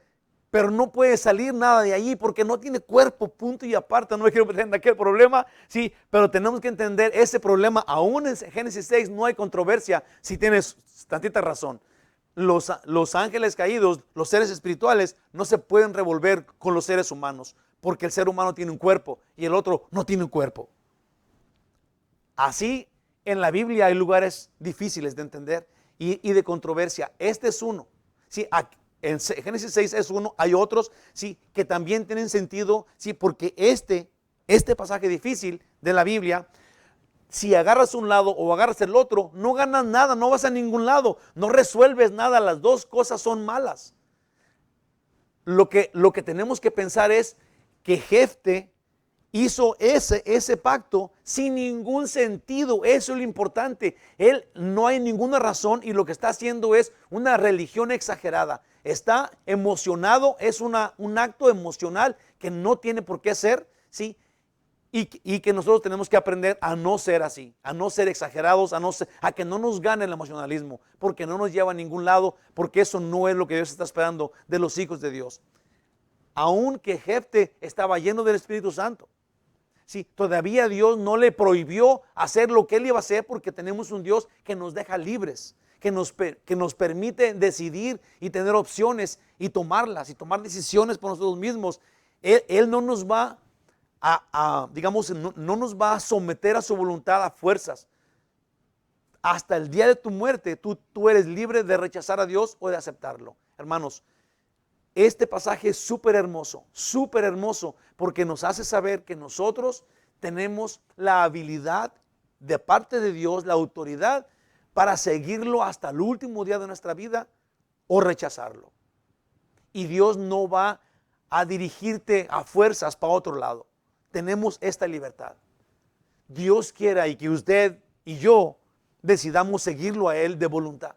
pero no puede salir nada de allí porque no tiene cuerpo, punto y aparte. No me quiero meter en aquel problema, sí, pero tenemos que entender ese problema. Aún en Génesis 6 no hay controversia, si tienes tantita razón. Los ángeles caídos, los seres espirituales, no se pueden revolver con los seres humanos porque el ser humano tiene un cuerpo y el otro no tiene un cuerpo. Así en la Biblia hay lugares difíciles de entender y de controversia. Este es uno. Sí, en Génesis 6 es uno, hay otros, sí, que también tienen sentido, sí, porque este pasaje difícil de la Biblia, si agarras un lado o agarras el otro, no ganas nada, no vas a ningún lado, no resuelves nada, las dos cosas son malas. Lo que tenemos que pensar es que Jefte hizo ese pacto sin ningún sentido. Eso es lo importante. Él no hay ninguna razón y lo que está haciendo es una religión exagerada. Está emocionado, es un acto emocional que no tiene por qué ser, ¿sí? Y que nosotros tenemos que aprender a no ser así, a no ser exagerados, a que no nos gane el emocionalismo, porque no nos lleva a ningún lado, porque eso no es lo que Dios está esperando de los hijos de Dios. Aunque Jefte estaba lleno del Espíritu Santo, sí, todavía Dios no le prohibió hacer lo que él iba a hacer porque tenemos un Dios que nos deja libres, que nos permite decidir y tener opciones y tomarlas y tomar decisiones por nosotros mismos. Él no nos va digamos, no nos va a someter a su voluntad a fuerzas. Hasta el día de tu muerte, tú eres libre de rechazar a Dios o de aceptarlo. Hermanos, este pasaje es súper hermoso, porque nos hace saber que nosotros tenemos la habilidad de parte de Dios, la autoridad para seguirlo hasta el último día de nuestra vida o rechazarlo. Y Dios no va a dirigirte a fuerzas para otro lado. Tenemos esta libertad. Dios quiera y que usted y yo decidamos seguirlo a Él de voluntad,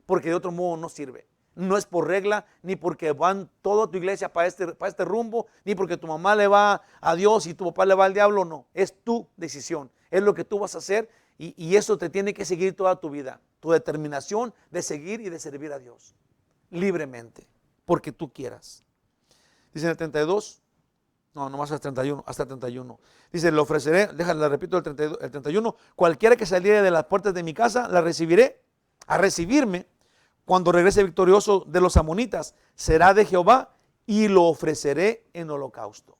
porque de otro modo no sirve. No es por regla, ni porque van toda tu iglesia para este rumbo, ni porque tu mamá le va a Dios y tu papá le va al diablo, no. Es tu decisión, es lo que tú vas a hacer y eso te tiene que seguir toda tu vida. Tu determinación de seguir y de servir a Dios libremente, porque tú quieras. Dice en el 32, no, nomás hasta el 31. Dice, le ofreceré, déjale, repito el 31, cualquiera que saliere de las puertas de mi casa, la recibiré, a recibirme, cuando regrese victorioso de los amonitas, será de Jehová y lo ofreceré en holocausto.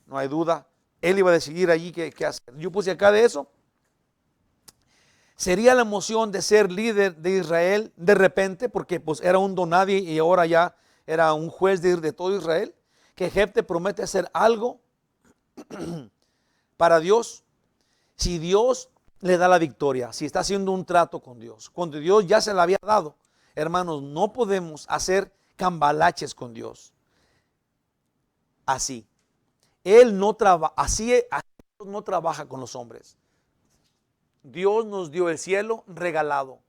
No hay duda, él iba a decidir allí qué hacer. Yo puse acá de eso. Sería la emoción de ser líder de Israel de repente, porque pues era un donadie y ahora ya era un juez de todo Israel, que Jefte promete hacer algo para Dios. Si Dios le da la victoria, si está haciendo un trato con Dios. Cuando Dios ya se la había dado, hermanos, no podemos hacer cambalaches con Dios. Así. Él no trabaja, así Dios no trabaja con los hombres. Dios nos dio el cielo regalado.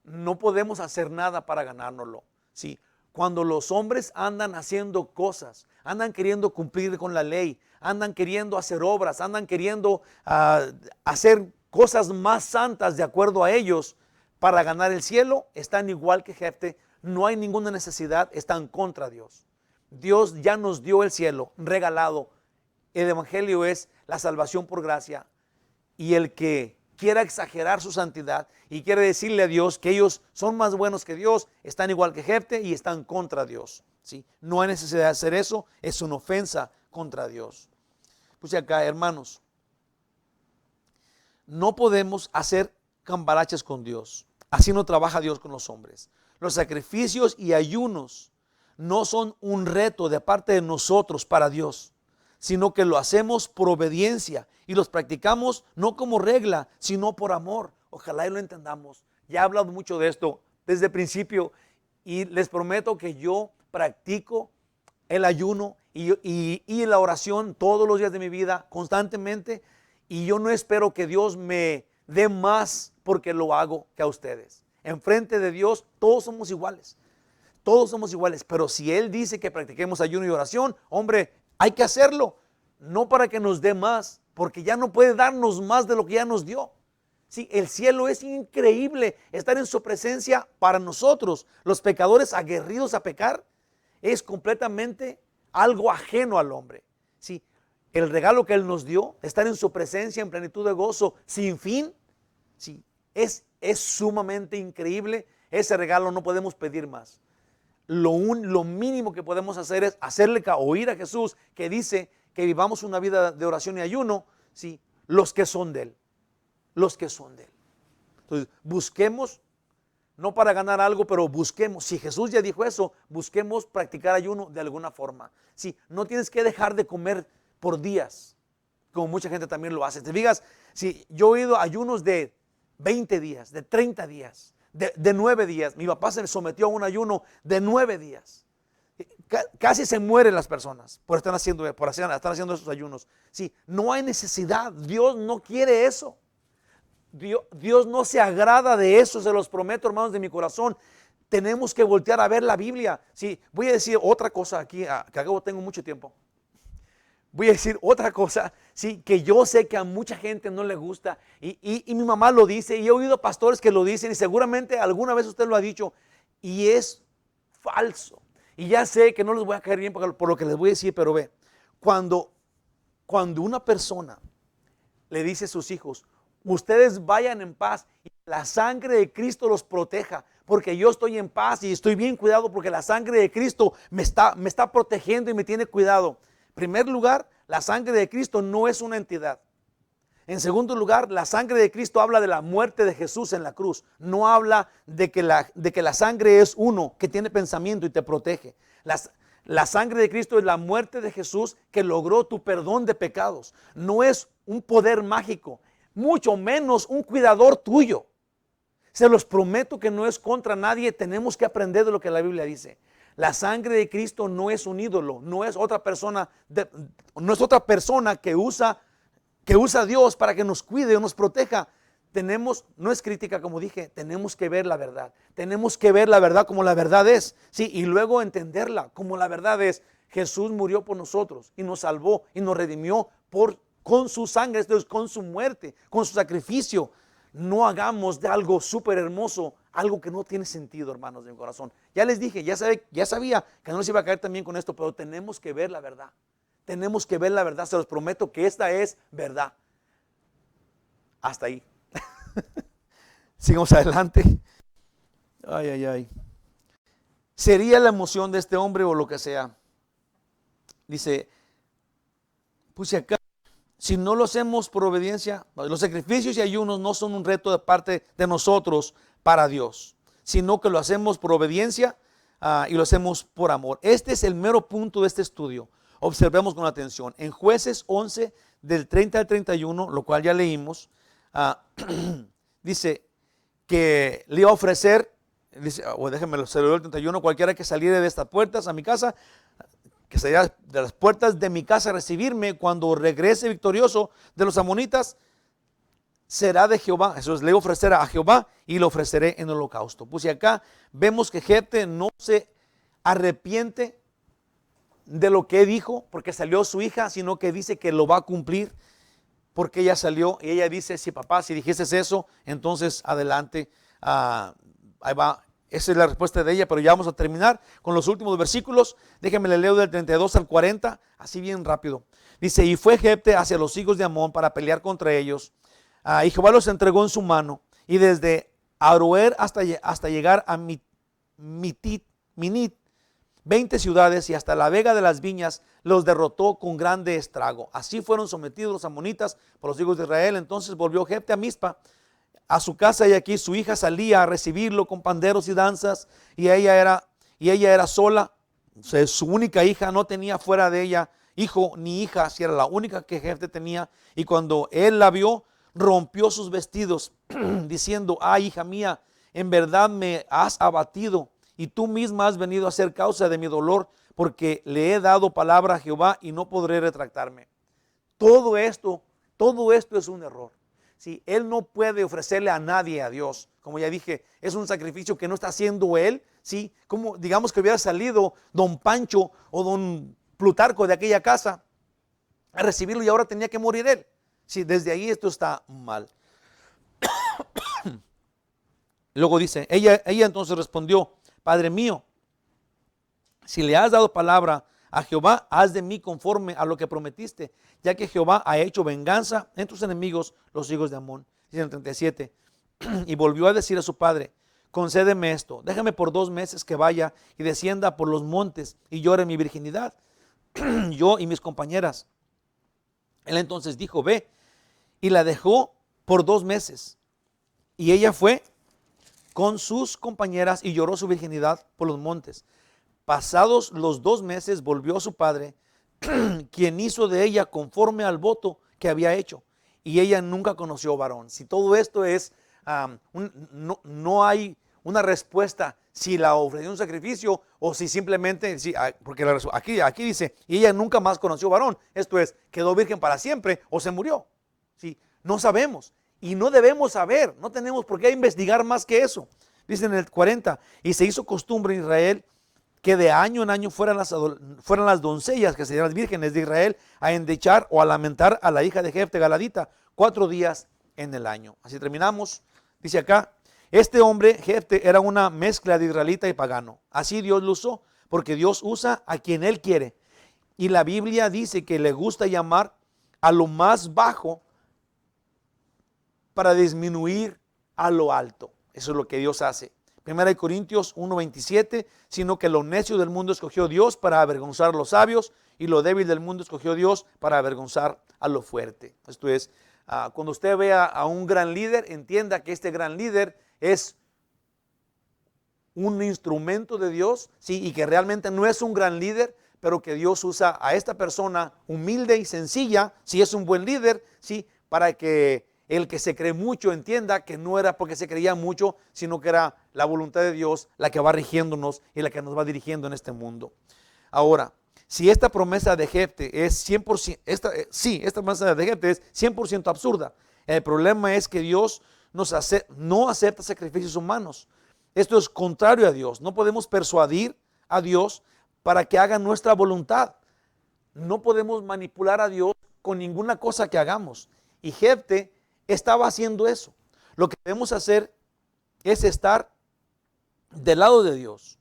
No podemos hacer nada para ganárnoslo. Sí. Cuando los hombres andan haciendo cosas, andan queriendo cumplir con la ley, andan queriendo hacer obras, andan queriendo hacer cosas más santas de acuerdo a ellos para ganar el cielo, están igual que Jefte. No hay ninguna necesidad, están contra Dios. Dios ya nos dio el cielo regalado. El evangelio es la salvación por gracia, y el que quiera exagerar su santidad y quiere decirle a Dios que ellos son más buenos que Dios, están igual que Jefte y están contra Dios. ¿Sí? No hay necesidad de hacer eso, es una ofensa contra Dios. Pues acá, hermanos, no podemos hacer cambalaches con Dios. Así no trabaja Dios con los hombres. Los sacrificios y ayunos no son un reto de parte de nosotros para Dios, sino que lo hacemos por obediencia y los practicamos no como regla, sino por amor. Ojalá y lo entendamos. Ya he hablado mucho de esto desde el principio y les prometo que yo practico el ayuno y la oración todos los días de mi vida, constantemente, y yo no espero que Dios me dé más porque lo hago que a ustedes. Enfrente de Dios todos somos iguales. Todos somos iguales, pero si Él dice que practiquemos ayuno y oración, hombre, hay que hacerlo, no para que nos dé más, porque ya no puede darnos más de lo que ya nos dio. Sí, el cielo es increíble, estar en su presencia para nosotros, los pecadores aguerridos a pecar, es completamente algo ajeno al hombre. Sí, el regalo que Él nos dio, estar en su presencia en plenitud de gozo, sin fin, sí, es sumamente increíble. Ese regalo no podemos pedir más. Lo mínimo que podemos hacer es hacerle oír a Jesús, que dice que vivamos una vida de oración y ayuno, ¿sí? Los que son de Él, los que son de Él. Entonces, busquemos, no para ganar algo, pero busquemos, si Jesús ya dijo eso, busquemos practicar ayuno de alguna forma. Sí, no tienes que dejar de comer por días, como mucha gente también lo hace. Te fijas, si yo he ido a ayunos de 20 días, de 30 días, de 9 días. Mi papá se sometió a un ayuno de 9 días. Casi se mueren las personas por estar haciendo esos ayunos. Sí, no hay necesidad. Dios no quiere eso. Dios no se agrada de eso, se los prometo, hermanos, de mi corazón. Tenemos que voltear a ver la Biblia. Sí, voy a decir otra cosa aquí, que acabo tengo mucho tiempo. Voy a decir otra cosa, sí, que yo sé que a mucha gente no le gusta, y mi mamá lo dice, y he oído pastores que lo dicen, y seguramente alguna vez usted lo ha dicho, y es falso. Y ya sé que no les voy a caer bien por lo que les voy a decir, pero ve, cuando una persona le dice a sus hijos, ustedes vayan en paz, y la sangre de Cristo los proteja, porque yo estoy en paz y estoy bien cuidado, porque la sangre de Cristo me está protegiendo y me tiene cuidado. En primer lugar, la sangre de Cristo no es una entidad. En segundo lugar, la sangre de Cristo habla de la muerte de Jesús en la cruz. No habla de que la sangre es uno que tiene pensamiento y te protege. La sangre de Cristo es la muerte de Jesús que logró tu perdón de pecados. No es un poder mágico, mucho menos un cuidador tuyo. Se los prometo que no es contra nadie. Tenemos que aprender de lo que la Biblia dice. La sangre de Cristo no es un ídolo, no es otra persona que usa a Dios para que nos cuide o nos proteja. No es crítica, como dije, tenemos que ver la verdad. Tenemos que ver la verdad como la verdad es, sí, y luego entenderla como la verdad es. Jesús murió por nosotros y nos salvó y nos redimió con su sangre, entonces, con su muerte, con su sacrificio. No hagamos de algo súper hermoso algo que no tiene sentido, hermanos de mi corazón. Ya les dije, ya sabía que no les iba a caer también con esto, pero tenemos que ver la verdad. Tenemos que ver la verdad, se los prometo que esta es verdad. Hasta ahí. Sigamos adelante. Ay, ay, ay. Sería la emoción de este hombre o lo que sea. Dice, puse acá. Si no lo hacemos por obediencia, los sacrificios y ayunos no son un reto de parte de nosotros para Dios, sino que lo hacemos por obediencia y lo hacemos por amor. Este es el mero punto de este estudio. Observemos con atención. En Jueces 11, del 30 al 31, lo cual ya leímos, ah, dice que le iba a ofrecer, dice, déjenme se lo doy el 31, cualquiera que saliera de estas puertas a mi casa, que saliera de las puertas de mi casa a recibirme cuando regrese victorioso de los amonitas, será de Jehová. Eso es, le ofrecerá a Jehová y lo ofreceré en holocausto. Pues y acá vemos que Jefte no se arrepiente de lo que dijo porque salió su hija, sino que dice que lo va a cumplir porque ella salió y ella dice, sí papá, si dijiste eso, entonces adelante, ahí va. Esa es la respuesta de ella, pero ya vamos a terminar con los últimos versículos. Déjenme le leo del 32 al 40, así bien rápido. Dice, y fue Jefte hacia los hijos de Amón para pelear contra ellos. Y Jehová los entregó en su mano, y desde Aroer hasta llegar a Minit, 20 ciudades, y hasta la vega de las viñas los derrotó con grande estrago. Así fueron sometidos los amonitas por los hijos de Israel. Entonces volvió Jefte a Mizpa, a su casa, y aquí su hija salía a recibirlo con panderos y danzas, y ella era sola, o sea, su única hija, no tenía fuera de ella hijo ni hija, si era la única que Jefte tenía. Y cuando él la vio, rompió sus vestidos diciendo, ay hija mía, en verdad me has abatido y tú misma has venido a ser causa de mi dolor, porque le he dado palabra a Jehová y no podré retractarme. Todo esto es un error. ¿Sí? Él no puede ofrecerle a nadie a Dios. Como ya dije, es un sacrificio que no está haciendo él. ¿Sí? Como digamos que hubiera salido don Pancho o don Plutarco de aquella casa a recibirlo y ahora tenía que morir él. Sí, desde ahí esto está mal. Luego dice, ella entonces respondió, Padre mío, si le has dado palabra a Jehová, haz de mí conforme a lo que prometiste, ya que Jehová ha hecho venganza en tus enemigos, los hijos de Amón. Dice en el 37, y volvió a decir a su padre, concédeme esto, déjame por 2 meses que vaya y descienda por los montes y llore mi virginidad, yo y mis compañeras. Él entonces dijo, ve, y la dejó por 2 meses. Y ella fue con sus compañeras y lloró su virginidad por los montes. Pasados los 2 meses volvió a su padre, quien hizo de ella conforme al voto que había hecho. Y ella nunca conoció varón. Si todo esto es, no hay una respuesta si la ofreció un sacrificio o si simplemente, porque aquí dice, y ella nunca más conoció varón. Esto es, quedó virgen para siempre o se murió. ¿Sí? No sabemos y no debemos saber, no tenemos por qué investigar más que eso. Dice en el 40, y se hizo costumbre en Israel que de año en año fueran las doncellas, que serían las vírgenes de Israel, a endechar o a lamentar a la hija de Jefte Galadita 4 días en el año. Así terminamos. Dice acá, este hombre, Jefte, era una mezcla de israelita y pagano. Así Dios lo usó, porque Dios usa a quien Él quiere. Y la Biblia dice que le gusta llamar a lo más bajo para disminuir a lo alto. Eso es lo que Dios hace. 1 Corintios 1:27, sino que lo necio del mundo escogió Dios para avergonzar a los sabios, y lo débil del mundo escogió Dios para avergonzar a lo fuerte. Esto es, cuando usted vea a un gran líder, entienda que este gran líder es un instrumento de Dios, ¿sí? Y que realmente no es un gran líder, pero que Dios usa a esta persona humilde y sencilla, si es un buen líder, ¿sí? Para que el que se cree mucho entienda que no era porque se creía mucho, sino que era la voluntad de Dios la que va rigiéndonos y la que nos va dirigiendo en este mundo. Ahora, si esta promesa de Jefte es 100%, esta promesa de Jefte es 100% absurda. El problema es que Dios no acepta sacrificios humanos. Esto es contrario a Dios. No podemos persuadir a Dios para que haga nuestra voluntad. No podemos manipular a Dios con ninguna cosa que hagamos. Y Jefte estaba haciendo eso. Lo que debemos hacer es estar del lado de Dios.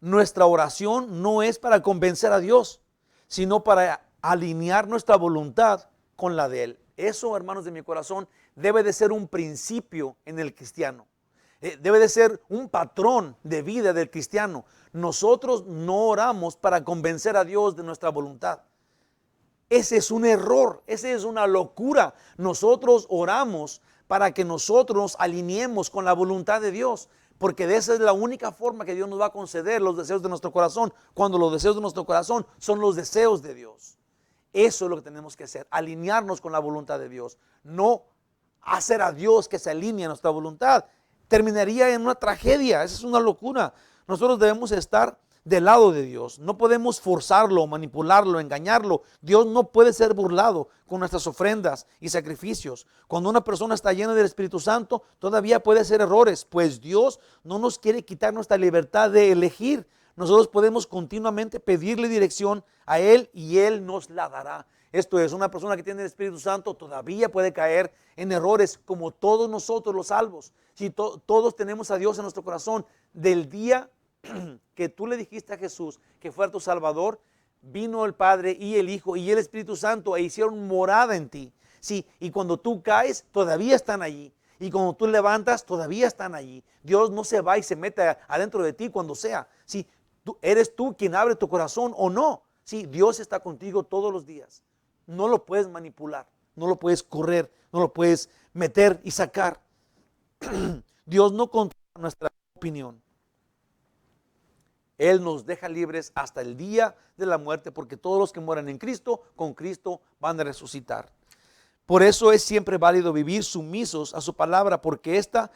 Nuestra oración no es para convencer a Dios, sino para alinear nuestra voluntad con la de Él. Eso, hermanos de mi corazón, debe de ser un principio en el cristiano. Debe de ser un patrón de vida del cristiano. Nosotros no oramos para convencer a Dios de nuestra voluntad. Ese es un error, esa es una locura. Nosotros oramos para que nosotros nos alineemos con la voluntad de Dios, porque de esa es la única forma que Dios nos va a conceder los deseos de nuestro corazón, cuando los deseos de nuestro corazón son los deseos de Dios. Eso es lo que tenemos que hacer, alinearnos con la voluntad de Dios, no hacer a Dios que se alinee a nuestra voluntad. Terminaría en una tragedia. Esa es una locura. Nosotros debemos estar del lado de Dios. No podemos forzarlo, manipularlo, engañarlo. Dios no puede ser burlado con nuestras ofrendas y sacrificios. Cuando una persona está llena del Espíritu Santo, todavía puede hacer errores, pues Dios no nos quiere quitar nuestra libertad de elegir. Nosotros podemos continuamente pedirle dirección a Él y Él nos la dará. Esto es, una persona que tiene el Espíritu Santo todavía puede caer en errores como todos nosotros los salvos. Si todos tenemos a Dios en nuestro corazón, del día que tú le dijiste a Jesús que fuera tu Salvador, vino el Padre y el Hijo y el Espíritu Santo e hicieron morada en ti. Sí, y cuando tú caes, todavía están allí. Y cuando tú levantas, todavía están allí. Dios no se va y se mete adentro de ti cuando sea. Sí, eres tú quien abre tu corazón o no. Sí, Dios está contigo todos los días. No lo puedes manipular, no lo puedes correr, no lo puedes meter y sacar. Dios no controla nuestra opinión. Él nos deja libres hasta el día de la muerte, porque todos los que mueren en Cristo, con Cristo van a resucitar. Por eso es siempre válido vivir sumisos a su palabra, porque esta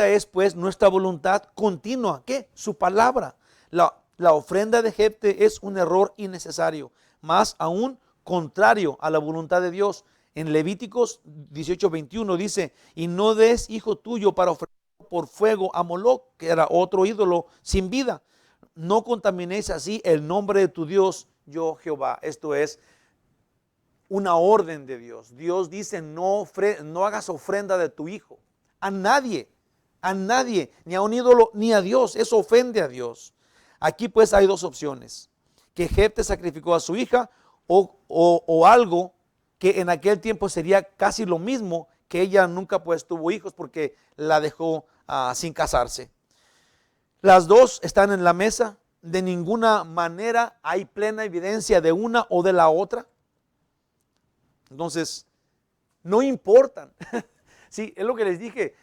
es pues nuestra voluntad continua. ¿Qué? Su palabra. La ofrenda de Jefte es un error innecesario, más aún contrario a la voluntad de Dios. En Levíticos 18:21 dice: y no des hijo tuyo para ofrecer por fuego a Moloc, que era otro ídolo sin vida. No contaminéis así el nombre de tu Dios, yo Jehová. Esto es una orden de Dios. Dios dice: no hagas ofrenda de tu hijo a nadie, ni a un ídolo, ni a Dios. Eso ofende a Dios. Aquí pues hay dos opciones: que Jefte sacrificó a su hija, o algo que en aquel tiempo sería casi lo mismo, que ella nunca pues tuvo hijos porque la dejó sin casarse. Las dos están en la mesa. De ninguna manera hay plena evidencia de una o de la otra. Entonces, no importan. Sí, es lo que les dije.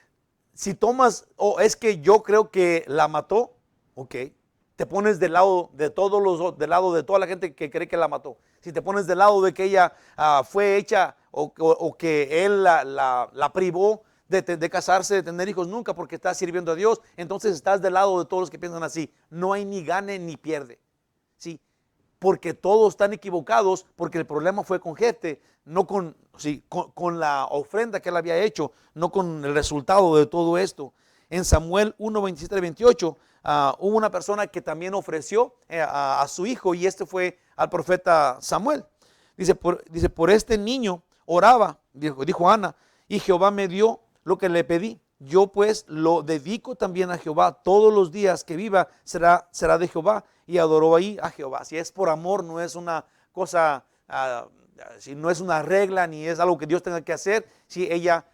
Si tomas, es que yo creo que la mató, ok. Te pones del lado de del lado de toda la gente que cree que la mató. Si te pones del lado de que ella fue hecha o que él la privó de casarse, de tener hijos nunca porque está sirviendo a Dios, entonces estás del lado de todos los que piensan así. No hay ni gane ni pierde. ¿Sí? Porque todos están equivocados, porque el problema fue con Jefte, no con la ofrenda que él había hecho, no con el resultado de todo esto. En Samuel 1:27-28 hubo una persona que también ofreció a su hijo, y este fue al profeta Samuel. Dice, por este niño oraba, dijo Ana, y Jehová me dio lo que le pedí. Yo pues lo dedico también a Jehová. Todos los días que viva será de Jehová. Y adoró ahí a Jehová. Si es por amor, no es una cosa, si no es una regla, ni es algo que Dios tenga que hacer. Si ella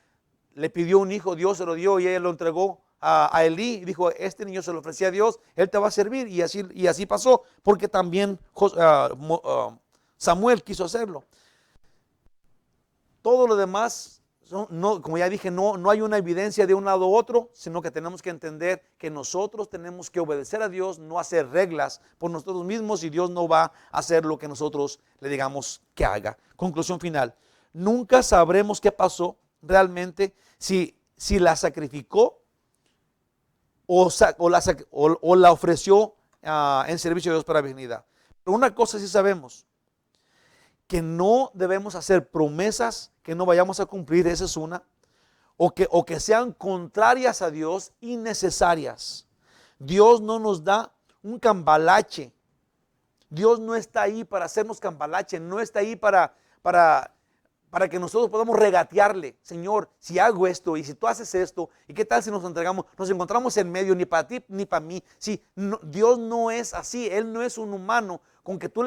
le pidió un hijo, Dios se lo dio y ella lo entregó a Elí y dijo: este niño se lo ofrecía a Dios, él te va a servir. Y así pasó, porque también Samuel quiso hacerlo. Todo lo demás, no, como ya dije, no hay una evidencia de un lado u otro, sino que tenemos que entender que nosotros tenemos que obedecer a Dios, no hacer reglas por nosotros mismos, y Dios no va a hacer lo que nosotros le digamos que haga. Conclusión final: nunca sabremos qué pasó realmente, si la sacrificó o la ofreció en servicio de Dios para virginidad. Pero una cosa sí sabemos: que no debemos hacer promesas que no vayamos a cumplir. Esa es una. O que sean contrarias a Dios, innecesarias. Dios no nos da un cambalache. Dios no está ahí para hacernos cambalache. No está ahí para que nosotros podamos regatearle: Señor, si hago esto y si tú haces esto, ¿y qué tal si nos encontramos en medio, ni para ti ni para mí? Sí, no, Dios no es así. Él no es un humano con que tú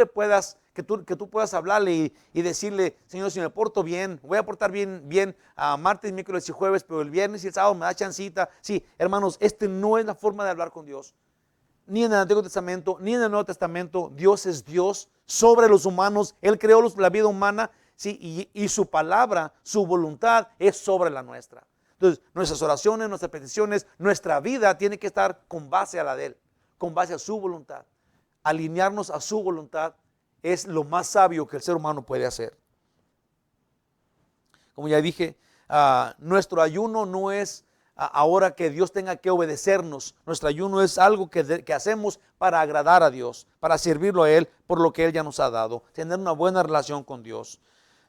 tú puedas hablarle y decirle: Señor, si me porto bien, voy a portar bien a martes, miércoles y jueves, pero el viernes y el sábado me da chancita. Sí, hermanos, no es la forma de hablar con Dios. Ni en el Antiguo Testamento, ni en el Nuevo Testamento. Dios es Dios sobre los humanos. Él creó la vida humana, sí, y su palabra, su voluntad es sobre la nuestra. Entonces, nuestras oraciones, nuestras peticiones, nuestra vida tiene que estar con base a la de Él, con base a su voluntad. Alinearnos a su voluntad es lo más sabio que el ser humano puede hacer. como ya dije, nuestro ayuno no es ahora que Dios tenga que obedecernos. Nuestro ayuno es algo que hacemos para agradar a Dios, para servirlo a Él por lo que Él ya nos ha dado, tener una buena relación con Dios.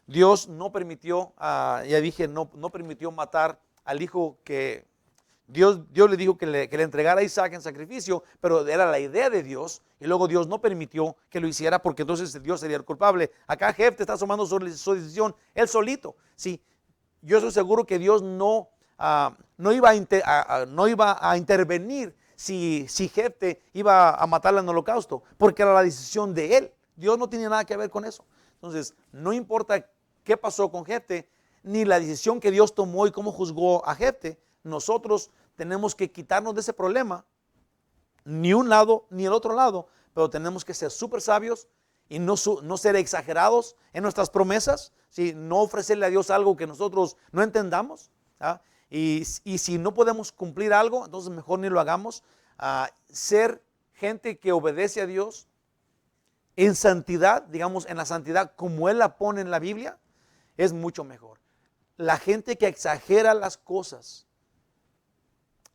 Dios no permitió, ya dije, no permitió matar al hijo que Dios le dijo que le entregara a Isaac en sacrificio, pero era la idea de Dios, y luego Dios no permitió que lo hiciera porque entonces Dios sería el culpable. Acá Jefte está tomando su decisión él solito. Sí, yo estoy seguro que Dios no iba a intervenir si Jefte iba a matarle en el holocausto, porque era la decisión de él. Dios no tiene nada que ver con eso. Entonces, no importa qué pasó con Jefte, ni la decisión que Dios tomó y cómo juzgó a Jefte, nosotros tenemos que quitarnos de ese problema, ni un lado ni el otro lado, pero tenemos que ser súper sabios y no ser exagerados en nuestras promesas, ¿sí? No ofrecerle a Dios algo que nosotros no entendamos, ¿ah? Y si no podemos cumplir algo, entonces mejor ni lo hagamos. Ser gente que obedece a Dios en santidad, digamos en la santidad como Él la pone en la Biblia, es mucho mejor. La gente que exagera las cosas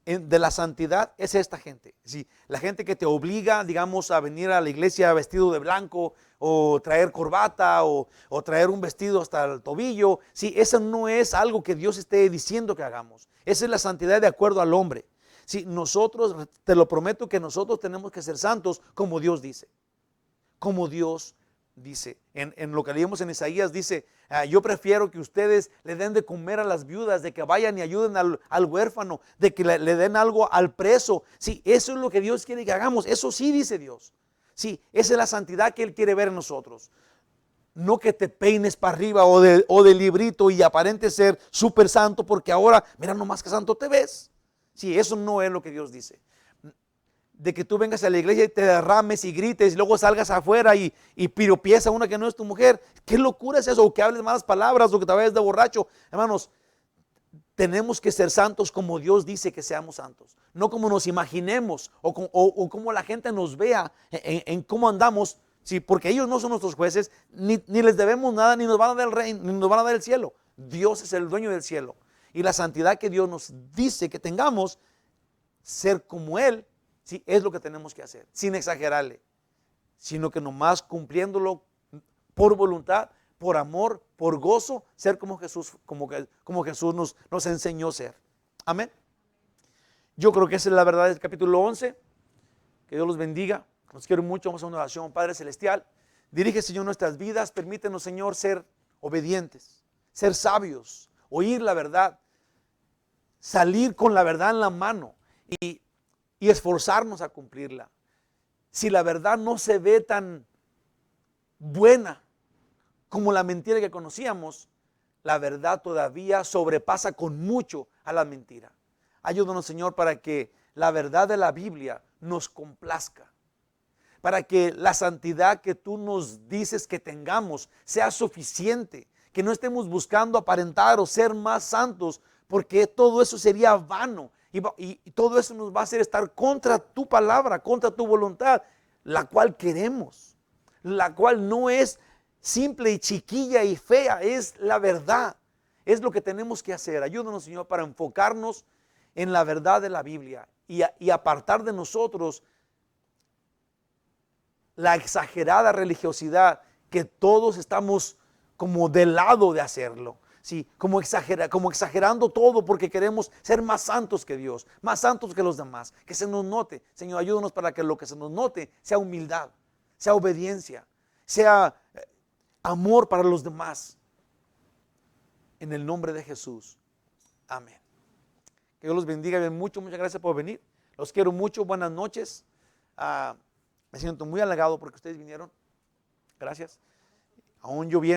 de la santidad es esta gente. Sí, la gente que te obliga, digamos, a venir a la iglesia vestido de blanco, o traer corbata, o traer un vestido hasta el tobillo. Sí, eso no es algo que Dios esté diciendo que hagamos. Esa es la santidad de acuerdo al hombre. Sí, nosotros, te lo prometo que nosotros tenemos que ser santos como Dios dice. Como Dios dice. En lo que leímos en Isaías dice, yo prefiero que ustedes le den de comer a las viudas, de que vayan y ayuden al huérfano, de que le den algo al preso. Sí, eso es lo que Dios quiere que hagamos. Eso sí dice Dios. Sí, esa es la santidad que Él quiere ver en nosotros. No que te peines para arriba o de librito y aparentes ser súper santo, porque ahora, mira nomás que santo te ves. Sí, eso no es lo que Dios dice. De que tú vengas a la iglesia y te derrames y grites y luego salgas afuera y piropies a una que no es tu mujer. ¿Qué locura es eso? O que hables malas palabras o que te vayas de borracho. Hermanos, tenemos que ser santos como Dios dice que seamos santos. No como nos imaginemos o como la gente nos vea en cómo andamos. Sí, porque ellos no son nuestros jueces, ni les debemos nada, ni nos van a dar el reino, ni nos van a dar el cielo. Dios es el dueño del cielo. Y la santidad que Dios nos dice que tengamos, ser como Él, sí, es lo que tenemos que hacer, sin exagerarle, sino que nomás cumpliéndolo por voluntad, por amor, por gozo, ser como Jesús, como Jesús nos enseñó a ser. Amén. Yo creo que esa es la verdad del capítulo 11. Que Dios los bendiga. Los quiero mucho. Vamos a una oración. Padre Celestial, dirige, Señor, nuestras vidas. Permítenos, Señor, ser obedientes, ser sabios, oír la verdad, salir con la verdad en la mano y esforzarnos a cumplirla. Si la verdad no se ve tan buena como la mentira que conocíamos, la verdad todavía sobrepasa con mucho a la mentira. Ayúdanos, Señor, para que la verdad de la Biblia nos complazca, para que la santidad que tú nos dices que tengamos sea suficiente, que no estemos buscando aparentar o ser más santos, porque todo eso sería vano y todo eso nos va a hacer estar contra tu palabra, contra tu voluntad, la cual queremos, la cual no es simple y chiquilla y fea, es la verdad, es lo que tenemos que hacer. Ayúdanos, Señor, para enfocarnos en la verdad de la Biblia y apartar de nosotros la exagerada religiosidad que todos estamos como del lado de hacerlo. Sí, como exagerando todo porque queremos ser más santos que Dios, más santos que los demás, que se nos note. Señor, ayúdanos para que lo que se nos note sea humildad, sea obediencia, sea amor para los demás. En el nombre de Jesús. Amén. Que Dios los bendiga bien mucho. Muchas gracias por venir. Los quiero mucho. Buenas noches. Me siento muy halagado porque ustedes vinieron. Gracias. Aún lloviendo.